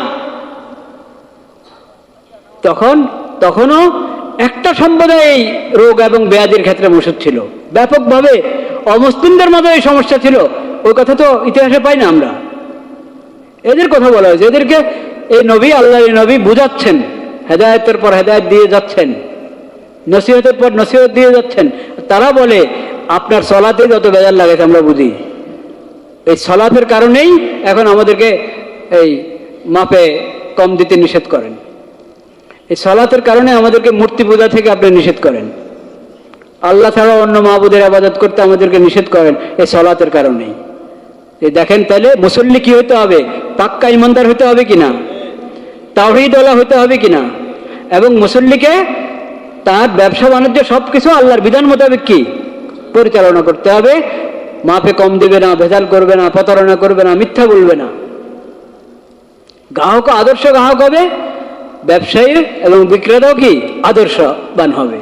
তখনও একটা সম্প্রদায় রোগ এবং ব্যাধির ক্ষেত্রে মুসুদ ছিল, ব্যাপকভাবে অমুসলিমদের মধ্যে এই সমস্যা ছিল, ওই কথা তো ইতিহাসে পাই না আমরা। এদের কথা বলা হয়েছে, এদেরকে এই নবী, আল্লাহর নবী বুঝাচ্ছেন, হেদায়েতের পর হেদায়েত দিয়ে যাচ্ছেন, নসিহতের পর নসিহত দিয়ে যাচ্ছেন। তারা বলে আপনার সলাতে যত বেজার লাগাছে আমরা বুঝি, এই সলাতের কারণেই এখন আমাদেরকে এই মাপে কম দিতে নিষেধ করেন, এই সলাতের কারণে আমাদেরকে মূর্তি পূজা থেকে আপনি নিষেধ করেন, আল্লাহ ছাড়া অন্য মাহবুদের ইবাদত করতে আমাদেরকে নিষেধ করেন এই সলাতের কারণেই। এই দেখেন তাহলে মুসল্লি কি হতে হবে? পাক্কা ইমানদার হতে হবে কিনা, তাওহীদওয়ালা হতে হবে কিনা, এবং মুসল্লিকে তার ব্যবসা বাণিজ্য সবকিছু আল্লাহর বিধান মোতাবেক কি পরিচালনা করতে হবে। মাপে কম দিবে না, ভেজাল করবে না, প্রতারণা করবে না, মিথ্যা বলবে না। গ্রাহক আদর্শ গ্রাহক হবে, ব্যবসায়ী এবং বিক্রেতাও কি আদর্শবান হবে।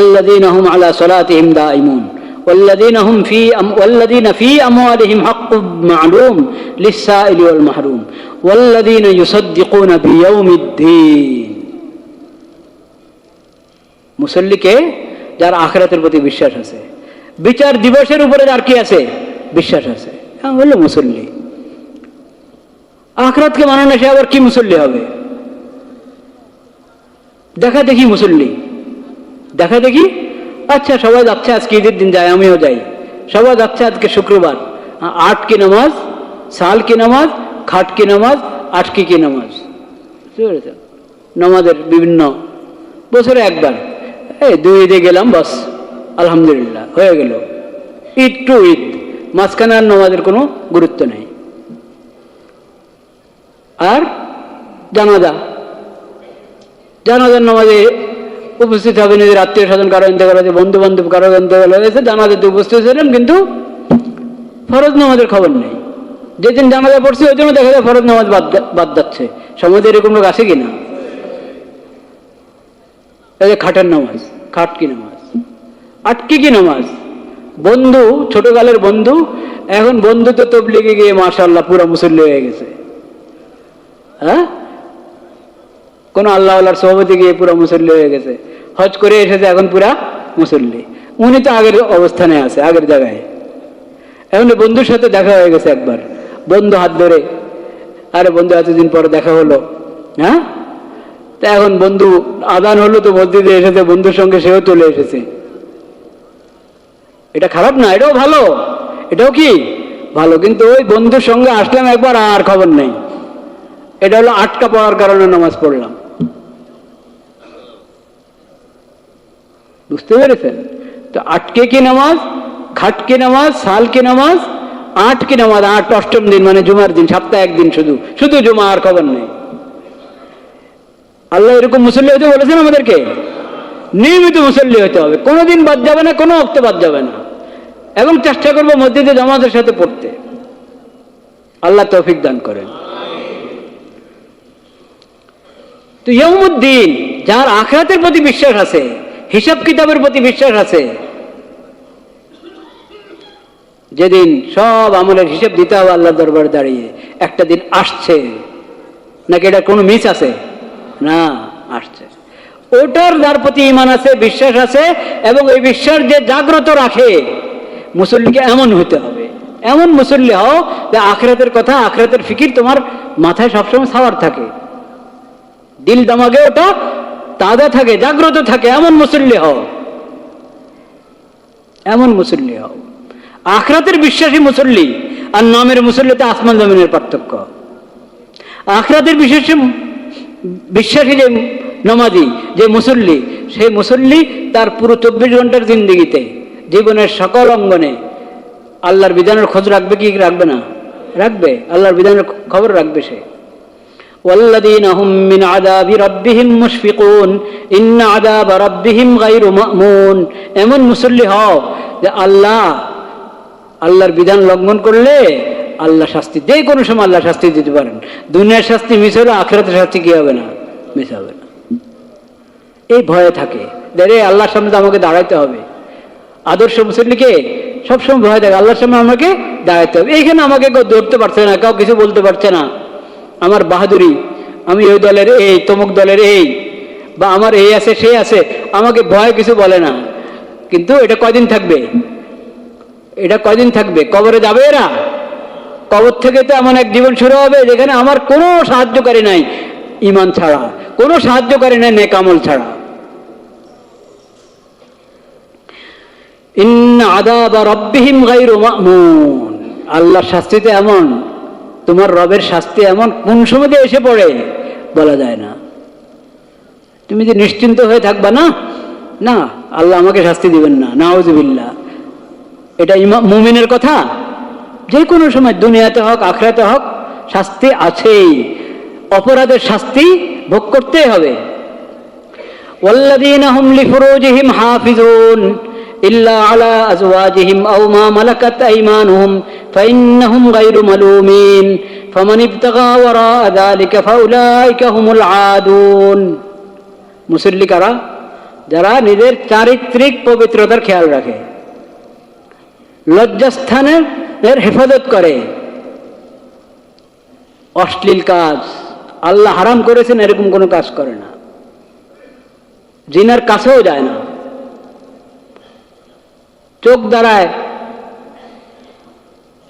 الذين هم على صلاتهم دائمون والذين في أموالهم حق معلوم للسائل والمحروم والذين يصدقون بيوم الدين। মুসল্লিকে যার আখিরাতের প্রতি বিশ্বাস আছে, বিচার দিবসের উপরে যার কি আছে বিশ্বাস আছে, বললো মুসল্লি। আখিরাতকে মানে না, সে আবার কি মুসল্লি হবে? দেখা দেখি মুসল্লি, দেখা দেখি, আচ্ছা সবাই যাচ্ছে আজকে ঈদের দিন, যায় আমিও যাই, সবাই যাচ্ছে আজকে শুক্রবার, 8 কি নামাজ, সাল কি নামাজ, খাট কি নামাজ, 8 কি নামাজ, নামাজের বিভিন্ন বছরে একবার, এই 2 ঈদে গেলাম, বাস আলহামদুলিল্লাহ হয়ে গেল, ঈদ টু ঈদ, মাঝখানে আর নামাজের কোনো গুরুত্ব নেই। আর জানাজার নামাজে উপস্থিত হবে, নিজের আত্মীয় স্বজন কারো ইন্তেকাল হয়েছে, বন্ধু বান্ধব কারো ইন্তেকাল হয়েছে, জানাজাতে উপস্থিত ছিলেন, কিন্তু ফরজ নামাজের খবর নেই। যেদিন জানাজা পড়ছে ওই জন্য দেখা যায় ফরজ নামাজ বাদ যাচ্ছে। সমাজে এরকম লোক আছে কিনা? এই যে খাটের নামাজ, খাট কি নামাজ, 8 কি নামাজ, বন্ধু ছোটকালের বন্ধু, এখন বন্ধু তো তবলিগে গিয়ে মাশাআল্লাহ পুরা মুসল্লি হয়ে গেছে। হ্যাঁ, কোন আল্লাহওয়ালার সহবতে গিয়ে পুরা মুসল্লি হয়ে গেছে, হজ করে এসেছে, এখন পুরা মুসল্লি। উনি তো আগের অবস্থানে আছে, আগের জায়গায়। এখন বন্ধুর সাথে দেখা হয়ে গেছে একবার, বন্ধু হাত ধরে, আরে বন্ধু এতদিন পরে দেখা হলো, হ্যাঁ, তা এখন বন্ধু আদান হলো তো মসজিদে এসেছে, বন্ধুর সঙ্গে সেও চলে এসেছে। এটা খারাপ না, এটাও ভালো, এটাও কি ভালো, কিন্তু ওই বন্ধুর সঙ্গে আসলাম একবার, আর খবর নেই। এটা হলো আটকা পড়ার কারণে নামাজ পড়লাম, বুঝতে পেরেছেন তো? 8 কি নামাজ, খাট কি নামাজ, সাল কি নামাজ, 8 কি নামাজ, 8 অষ্টম দিন মানে জুমার দিন, সপ্তাহে একদিন শুধু জুমা, আর খবর নেই। আল্লাহ এরকম মুসল্লি হতে বলেছেন আমাদেরকে, নিয়মিত মুসল্লি হতে হবে, কোনোদিন বাদ যাবে না, কোনো ওয়াক্তে বাদ যাবে না, এবং চেষ্টা করবো মসজিদে জামাতের সাথে পড়তে। আল্লাহ তৌফিক দান করেন। তো ইয়াউমুদ্দিন, যার আখিরাতের প্রতি বিশ্বাস আছে, হিসাব কিতাবের প্রতি বিশ্বাস আছে, যেদিন সব আমলের হিসাব দিতে হবে আল্লাহর দরবারে দাঁড়িয়ে, একটা দিন আসছে, নাকি এটা কোনো মিস আছে? না, আসছে। ওটার যার প্রতি ঈমান আছে, বিশ্বাস আছে, এবং এই বিশ্বাস যে জাগ্রত রাখে, মুসল্লিকে এমন হতে হবে, এমন মুসল্লি হও যে আখিরাতের কথা, আখিরাতের ফিকির তোমার মাথায় সবসময় সাওয়ার থাকে, দিল দামাগে ওটা তাজা থাকে, জাগ্রত থাকে, এমন মুসল্লি হও, এমন মুসল্লি হও। আখিরাতের বিশ্বাসী মুসল্লি আর নামের মুসল্লিতে আসমান জমিনের পার্থক্য। আখিরাতের বিশ্বাসী যে নামাজি, যে মুসল্লি, সেই মুসল্লি তার পুরো 24 ঘন্টার জিন্দেগিতে, জীবনের সকল অঙ্গনে আল্লাহর বিধানের খোঁজ রাখবে কি রাখবে না? রাখবে, আল্লাহর বিধানের খবর রাখবে সে। والذين هم من عذاب ربهم مشفقون إن عذاب ربهم غير مأمون। এমন মুসল্লি হও যে আল্লাহর বিধান লঙ্ঘন করলে আল্লাহ শাস্তি, যে কোনো সময় আল্লাহ শাস্তি দিতে পারেন। দুনিয়ার শাস্তি মিস হলে আখিরাতের শাস্তি কি হবে না? মিস হবে না। এই ভয়ে থাকে, রে আল্লাহর সামনে তো আমাকে দাঁড়াইতে হবে। আদর্শ মুসল্লিকে সবসময় ভয় থাকে, আল্লাহর সামনে আমাকে দাঁড়াইতে হবে। এইখানে আমাকে কেউ ধরতে পারছে না, কেউ কিছু বলতে পারছে না, আমার বাহাদুরি, আমি ওই দলের এই, তমুক দলের এই, বা আমার এই আছে সেই আছে, আমাকে ভয় কিছু বলে না। কিন্তু এটা কয়দিন থাকবে? এটা কয়দিন থাকবে? কবরে যাবে এরা। কবর থেকে তো এমন এক জীবন শুরু হবে যেখানে আমার কোনো সাহায্যকারী নাই ঈমান ছাড়া, কোনো সাহায্যকারী নাই নেক আমল ছাড়া। ইন্না আযাবা রাব্বিহিম গায়রু মা'মুন। আল্লাহর শাস্তি তো এমন, তোমার রবের শাস্তি এমন কোন সময় এসে পড়ে বলা যায় না। তুমি যে নিশ্চিন্ত হয়ে থাকবা না, না আল্লাহ আমাকে শাস্তি দিবেন না, নাউযুবিল্লাহ, এটা মুমিনের কথা। যে কোনো সময় দুনিয়াতে হোক আখিরাতে হোক শাস্তি আছেই, অপরাধের শাস্তি ভোগ করতেই হবে। ওয়াল্লাযীনা হুম লিফুরুজিহিম হাফিজুন ইল্লা আলা আজওয়াজিহিম আও মা মালাকাত আইমানুহুম ফাইন্নাহুম গায়রু মালুমিন ফামান ইবতাগা ওয়ারা যালিকা ফাউলাইকা হুমুল আদুন। মুসল্লি কারা? যারা নিজের চারিত্রিক পবিত্রতার খেয়াল রাখে, লজ্জাস্থানের হেফাজত করে। অশ্লীল কাজ আল্লাহ হারাম করেছেন এরকম কোনো কাজ করে না, জিনার কাছেও যায় না। চোখ দ্বারায়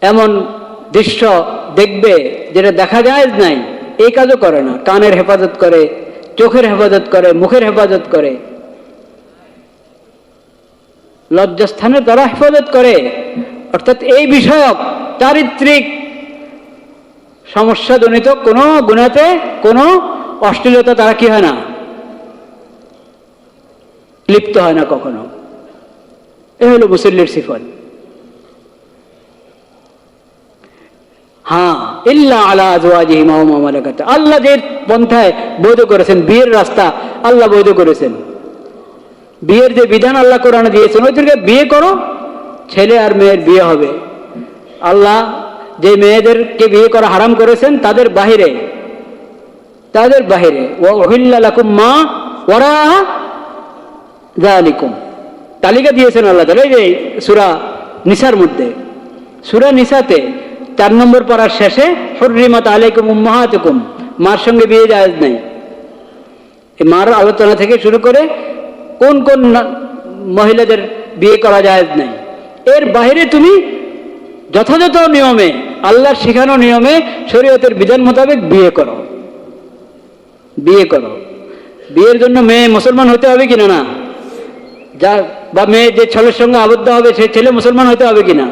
এমন দৃশ্য দেখবে যেটা দেখা যায় নাই, এই কাজও করে না। কানের হেফাজত করে, চোখের হেফাজত করে, মুখের হেফাজত করে, লজ্জাস্থানের দ্বারা হেফাজত করে। অর্থাৎ এই বিষয়ক চারিত্রিক সমস্যাজনিত কোনো গুনাতে, কোনো অশ্লীলতা তারা কি হয় না, লিপ্ত হয় না কখনো। এ হলো মুসল্লির সিফত। হ্যাঁ, ইল্লা আলা আজওয়াজিহিম আও মা মালাকাত, আল্লাহ যে পন্থায় বৈধ করেছেন, বিয়ের রাস্তা আল্লাহ বৈধ করেছেন, বিয়ের যে বিধান আল্লাহ কোরআনে দিয়েছেন, ওইদেরকে বিয়ে করো, ছেলে আর মেয়ের বিয়ে হবে। আল্লাহ যে মেয়েদেরকে বিয়ে করা হারাম করেছেন তাদের বাহিরে, তাদের বাহিরে ওয়া উহিল্লা লাকুম মা ওয়ারা যালিকুম, তালিকা দিয়েছেন আল্লাহ তাআলা। এই যে সূরা নিসার মধ্যে, সূরা নিসাতে 4 নম্বর পারার শেষে হুররিমাত আলাইকুম উম্মাহাতুকুম, মার সঙ্গে বিয়ে জায়েজ নাই। এই মার আলোচনা থেকে শুরু করে কোন কোন মহিলাদের বিয়ে করা জায়েজ নাই, এর বাইরে তুমি যথাযথ নিয়মে, আল্লাহর শেখানো নিয়মে, শরীয়তের বিধান মোতাবেক বিয়ে করো, বিয়ে করো। বিয়ের জন্য মেয়ে মুসলমান হতে হবে কিনা, না, যা বা মেয়ে যে ছেলের সঙ্গে আবদ্ধ হবে সেই ছেলে মুসলমান হতে হবে কিনা।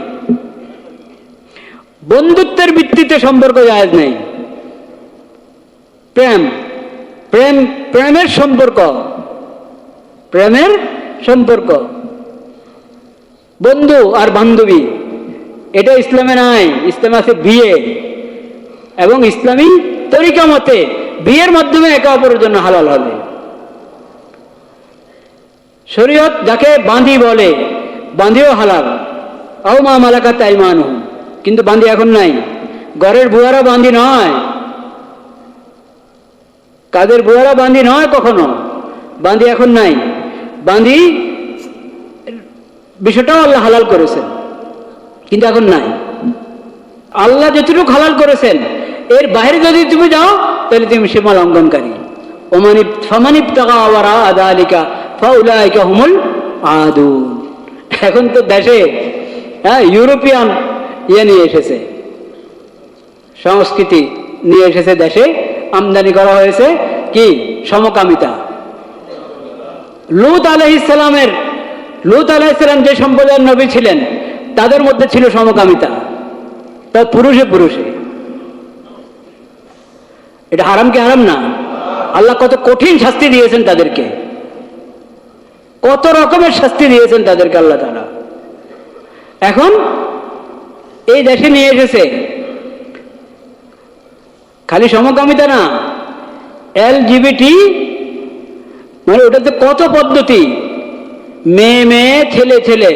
বন্ধুত্বের ভিত্তিতে সম্পর্ক জায়েজ নেই। প্রেম, প্রেম, প্রেমের সম্পর্ক, প্রেমের সম্পর্ক, বন্ধু আর বান্ধবী, এটা ইসলামে নাই। ইসলামে আছে বিয়ে, এবং ইসলামী তরিকা মতে বিয়ের মাধ্যমে একে অপরের জন্য হালাল হবে। শরীয়ত যাকে বাঁধি বলে, বাঁধিও হালাল। আও মা মালাকাত আইমানুহুম, কিন্তু বাঁধি এখন নাই। ঘরের বুয়ারা বাঁধি নয়, কাদের বুয়ারা বাঁধি নয় কখনো, বাঁধি এখন নাই। বাঁধি বিষয়টাও আল্লাহ হালাল করেছেন, কিন্তু এখন নাই। আল্লাহ যতটুকু হালাল করেছেন এর বাইরে যদি তুমি যাও তাহলে তুমি সীমা লঙ্ঘনকারী। ফামান ইবতাগা ওয়ারা যালিকা ফাউলাইকা হুমুল আদুন। এখন তো দেশে ইউরোপিয়ান নিয়ে এসেছে, সংস্কৃতি নিয়ে এসেছে, দেশে আমদানি করা হয়েছে কি, সমকামিতা। লূত আলাইহিস সালাম যে সম্প্রদায়ের নবী ছিলেন তাদের মধ্যে ছিল সমকামিতা, তা পুরুষে পুরুষে। এটা হারাম কি হারাম না? আল্লাহ কত কঠিন শাস্তি দিয়েছেন তাদেরকে, কত রকমের শাস্তি দিয়েছেন তাদেরকে আল্লাহ তাআলা। এখন এই দেশে নিয়ে এসেছে খালি সমকামিতা না, LGBT, মানে ওটাতে কত পদ্ধতি, মেয়ে মেয়ে, ছেলে ছেলে।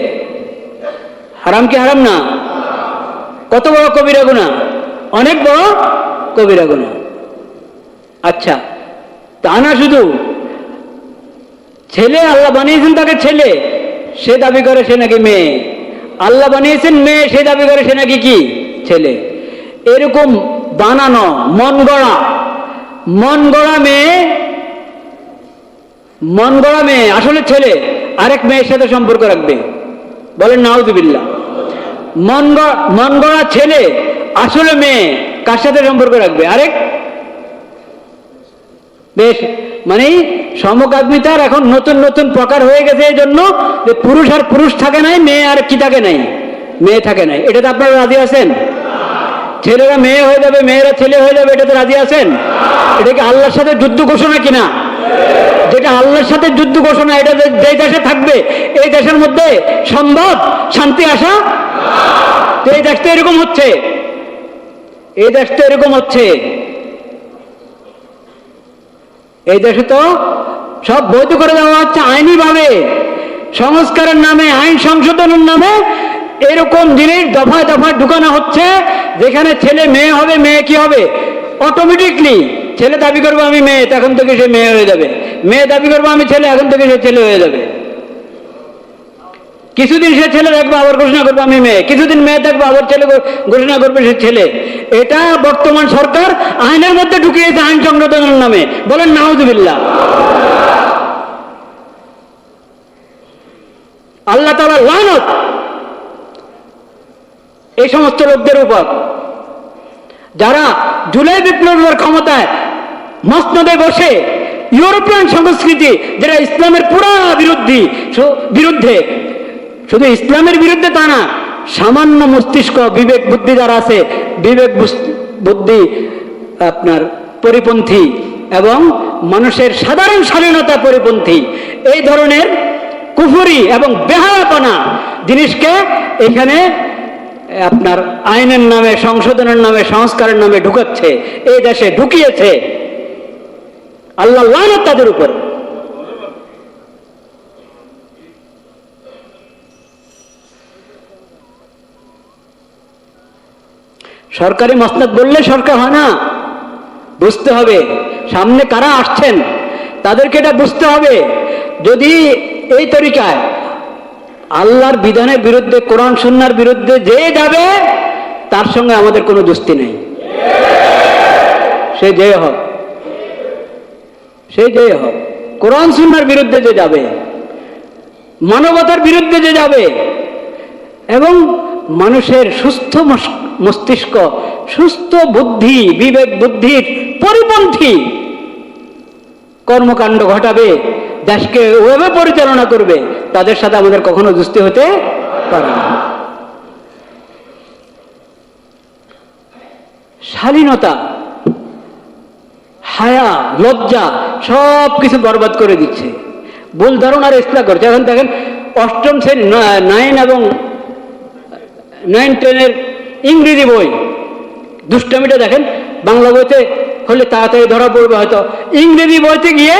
হারাম কি হারাম না? কত বড় কবিরা গুনাহ, অনেক বড় কবিরা গুনাহ। আচ্ছা, তা না শুধু ছেলে, আল্লাহ বানিয়েছেন তাকে ছেলে, সে দাবি করে সে নাকি মেয়ে। আল্লাহ বানিয়েছেন মেয়ে, সে দাবি করে সে নাকি কি ছেলে। এরকম বানানো, মন গড়া, মন গড়া মেয়ে আসলে ছেলে আরেক মেয়ের সাথে সম্পর্ক রাখবে, বলেন নাউজুবিল্লাহ। মন গড়া ছেলে আসলে মেয়ে কার সাথে সম্পর্ক রাখবে? আরেক। বেশ, মানে সমকামিতার এখন নতুন নতুন প্রকার হয়ে গেছে, এই জন্য যে পুরুষ আর পুরুষ থাকে নাই, মেয়ে আর কি থাকে নাই, মেয়ে থাকে নাই। এটাতে আপনারা রাজি আছেন? ছেলেরা মেয়ে হয়ে যাবে, মেয়েরা ছেলে হয়ে যাবে, এটাতে রাজি আছেন? এটা কি আল্লাহর সাথে যুদ্ধ ঘোষণা কিনা? যেটা আল্লাহর সাথে যুদ্ধ ঘোষণা, এটা যে দেশে থাকবে এই দেশের মধ্যে সম্ভব শান্তি আসা? তো এই দেশটা এরকম হচ্ছে, এই দেশটা এরকম হচ্ছে। এই দেশে তো সব বৈধ করে দেওয়া হচ্ছে আইনি ভাবে, সংস্কারের নামে, আইন সংশোধনের নামে এরকম জিনিস দফায় দফায় ঢুকানো হচ্ছে, যেখানে ছেলে মেয়ে হবে, মেয়ে কি হবে অটোমেটিকলি। ছেলে দাবি করবো আমি মেয়ে, তখন থেকে সে মেয়ে হয়ে যাবে, মেয়ে দাবি করবো আমি ছেলে, এখন থেকে সে ছেলে হয়ে যাবে। কিছুদিন সে ছেলে দেখবো, আবার ঘোষণা করবো আমি মেয়ে, কিছুদিন মেয়ে দেখবো, আবার ছেলে ঘোষণা করবে সে ছেলে। এটা বর্তমান সরকার আইনের মধ্যে ঢুকিয়েছে আইন সংশোধনের নামে, বলেন নাউজুবিল্লাহ। আল্লাহ তাআলা লানত এই সমস্ত লোকদের উপর, যারা জুলাই বিপ্লবের ক্ষমতায় মসনদে বসে ইউরোপিয়ান সংস্কৃতি, যেটা ইসলামের পুরা বিরুদ্ধে, শুধু ইসলামের বিরুদ্ধে তা না, সামান্য মস্তিষ্ক বিবেক বুদ্ধি যারা আছে, বিবেক বুদ্ধি আপনার পরিপন্থী এবং মানুষের সাধারণ স্বাধীনতা পরিপন্থী, এই ধরনের কুফরি এবং বেহায়াপনা জিনিসকে এখানে আপনার আইনের নামে, সংশোধনের নামে, সংস্কারের নামে ঢুকাচ্ছে, এই দেশে ঢুকিয়েছে। আল্লাহ লানত তাদের উপর। সরকারি মসনদ বললে সরকার হয় না, বুঝতে হবে সামনে কারা আসছেন, তাদেরকে এটা বুঝতে হবে। যদি এই তরিকায় আল্লাহর বিধানের বিরুদ্ধে, কোরআন সুন্নাহর বিরুদ্ধে যে যাবে, তার সঙ্গে আমাদের কোনো দোস্তি নেই, সে যে হোক, সে যে হোক। কোরআন সুন্নাহর বিরুদ্ধে যে যাবে, মানবতার বিরুদ্ধে যে যাবে, এবং মানুষের সুস্থ মস্তিষ্ক, সুস্থ বুদ্ধি, বিবেক বুদ্ধির পরিপন্থী কর্মকাণ্ড ঘটাবে, দেশকে ওভাবে পরিচালনা করবে, তাদের সাথে আমাদের কখনো দোস্তি হতে পারে না। শালীনতা, হায়া, লজ্জা সব কিছু বরবাদ করে দিচ্ছে, ভুল ধারণার ইসলাম করছে। এখন দেখেন অষ্টম শ্রেণী 9 এবং 9-10 ইংরেজি বই, দুষ্টামিটা দেখেন, বাংলা বইতে হলে তাড়াতাড়ি ধরা পড়বে হয়তো, ইংরেজি বইতে গিয়ে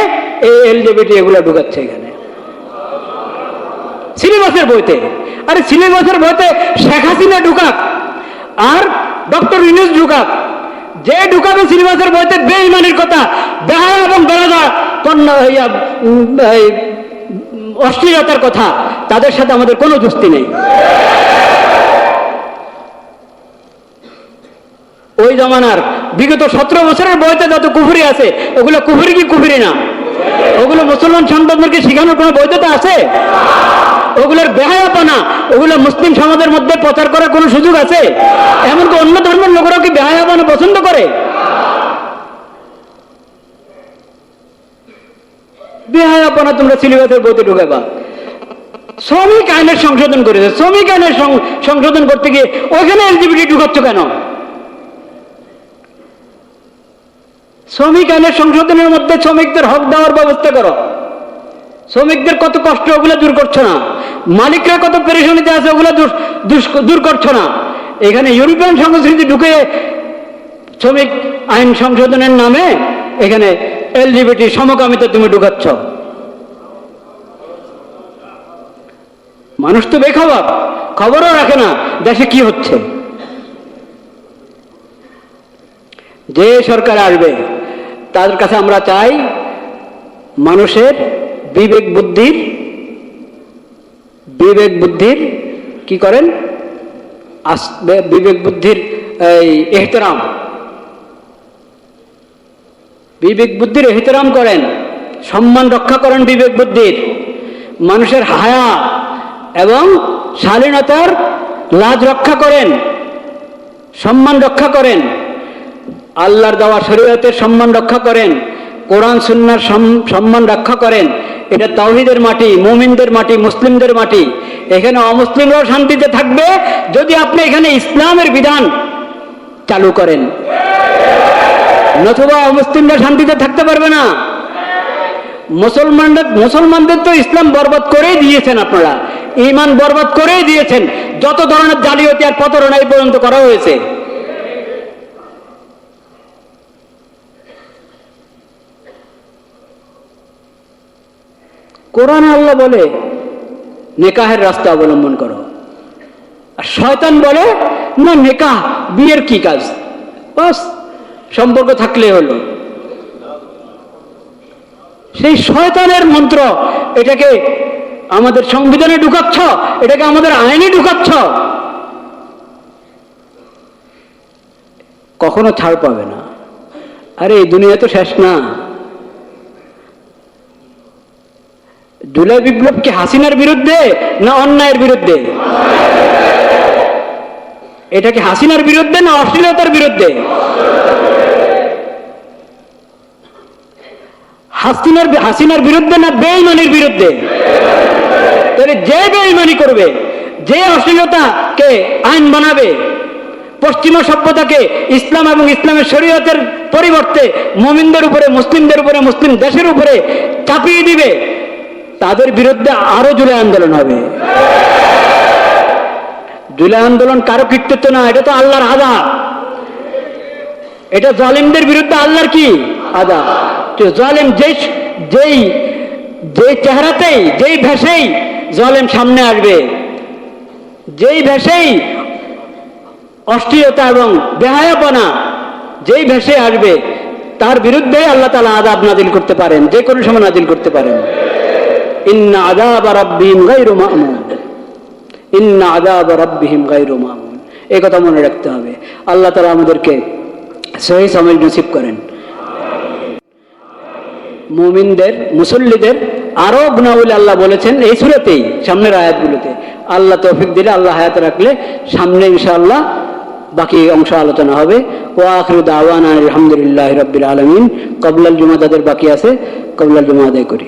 এই এলজিবিটি এগুলো ঢুকাচ্ছে এখানে সিলেবাসের বইতে। আরে সিলেবাসের বইতে শেখ হাসিনা ঢুকাক আর ডক্টর ইউনূস ঢুকাক, যে ঢুকাবে সিলেবাসের বইতে বেঈমানির কথা, বেহায়া এবং বেরাদা অশ্লীলতার কথা, তাদের সাথে আমাদের কোনো দোস্তি নেই। ওই জমানার বিগত 17 বছরের বইতে যত কুফরি আছে, ওগুলো কুফরি কি কুফরি না? ওগুলো মুসলমান সন্তানদেরকে শেখানোর কোনো বৈধতা আছে? ওগুলোর বেহায়াপনা, ওগুলো মুসলিম সমাজের মধ্যে প্রচার করার কোনো সুযোগ আছে? এমনকি অন্য ধর্মের লোকেরাও কি বেহায়াপনা পছন্দ করে? বেহায়াপনা তোমরা সিলেবাসের বইতে ঢুকাবা। শ্রমিক আইনের সংশোধন করেছে, শ্রমিক আইনের সংশোধন করতে গিয়ে ওইখানে এলজিবিটি ঢুকাচ্ছ কেন? শ্রমিক আইনের সংশোধনের মধ্যে শ্রমিকদের হক দেওয়ার ব্যবস্থা করো। শ্রমিকদের কত কষ্ট, ওগুলো দূর করছো না। মালিকরা কত পেরেশানিতে আছে, ওগুলো দূর করছো না। এখানে ইউরোপিয়ান সংস্কৃতি ঢুকে শ্রমিক আইন সংশোধনের নামে এখানে এলজিবিটি সমকামিতা তুমি ঢুকাচ্ছ। মানুষ তো বেখবর, খবরও রাখে না দেশে কি হচ্ছে। যে সরকার আসবে তাদের কাছে আমরা চাই মানুষের বিবেক বুদ্ধির কি করেন, বিবেক বুদ্ধির এই এহতেরাম বিবেক বুদ্ধির এহতেরাম করেন, সম্মান রক্ষা করেন বিবেক বুদ্ধির, মানুষের হায়া এবং শালীনতার লাজ রক্ষা করেন, সম্মান রক্ষা করেন, আল্লাহর দেওয়া শরীয়তের সম্মান রক্ষা করেন, কোরআন সুন্নাহর সম্মান রক্ষা করেন। এটা তাওহীদের মাটি, মুমিনদের মাটি, মুসলিমদের মাটি। এখানে অমুসলিমরাও শান্তিতে থাকবে যদি আপনি এখানে ইসলামের বিধান চালু করেন, নতুবা অমুসলিমরা শান্তিতে থাকতে পারবে না। মুসলমানদের তো ইসলাম বরবাদ করেই দিয়েছেন আপনারা, ঈমান বরবাদ করেই দিয়েছেন। যত ধরনের জালিয়াতি আর প্রতারণা এই পর্যন্ত করা হয়েছে। কোরআনে আল্লাহ বলে নেকাহের রাস্তা অবলম্বন করো, আর শয়তান বলে না নেকাহ বিয়ের কি কাজ, বাস সম্পর্ক থাকলে হলো। সেই শয়তানের মন্ত্র, এটাকে আমাদের সংবিধানে ঢুকাচ্ছ, এটাকে আমাদের আইনে ঢুকাচ্ছ, কখনো ছাড় পাবে না। আরে এই দুনিয়া তো শেষ না। জুলাই বিপ্লব কি হাসিনার বিরুদ্ধে না অন্যায়ের বিরুদ্ধে? এটা কি হাসিনার বিরুদ্ধে না অশ্লীলতার বিরুদ্ধে? হাসিনার বিরুদ্ধে না বেঈমানির বিরুদ্ধে? তাহলে যে বেঈমানি করবে, যে অশ্লীলতাকে আইন বানাবে, পশ্চিমা সভ্যতাকে ইসলাম এবং ইসলামের শরীয়তের পরিবর্তে মুমিনদের উপরে, মুসলিমদের উপরে, মুসলিম দেশের উপরে চাপিয়ে দিবে, তাদের বিরুদ্ধে আরো জুলাই আন্দোলন হবে। জুলাই আন্দোলন কারো কৃতিত্ব না, এটা তো আল্লাহর আযাব। এটা জালিমদের বিরুদ্ধে আল্লাহর কি আযাব। জালিম যেই চেহারাতেই, যেই ভেষেই জালিম সামনে আসবে, যেই ভেষেই অশ্লীলতা এবং বেহায়াপনা যেই ভেসে আসবে, তার বিরুদ্ধে আল্লাহ তাআলা আযাব নাজিল করতে পারেন, যে কোনো সময় নাজিল করতে পারেন। ইন্না আযাব রাব্বিহিম গায়রু মা'মুন, ইন্না আযাব রাব্বিহিম গায়রু মা'মুন। এই কথা মনে রাখতে হবে। আল্লাহ তাআলা আমাদেরকে সহিহ আমল নসিব করেন। মুমিনদের, মুসল্লিদের আরো গুণাবলী আল্লাহ বলেছেন এই সূরাতেই, সামনের আয়াতগুলোতে। আল্লাহ তৌফিক দিলে, আল্লাহ হায়াত রাখলে সামনে ইনশাআল্লাহ বাকি অংশ আলোচনা হবে। ওয়া আখিরু দাওয়ানা আলহামদুলিল্লাহি রাব্বিল আলামিন। কবলাল জুমা তাদের বাকি আছে, কবলাল জুমা আদায় করি।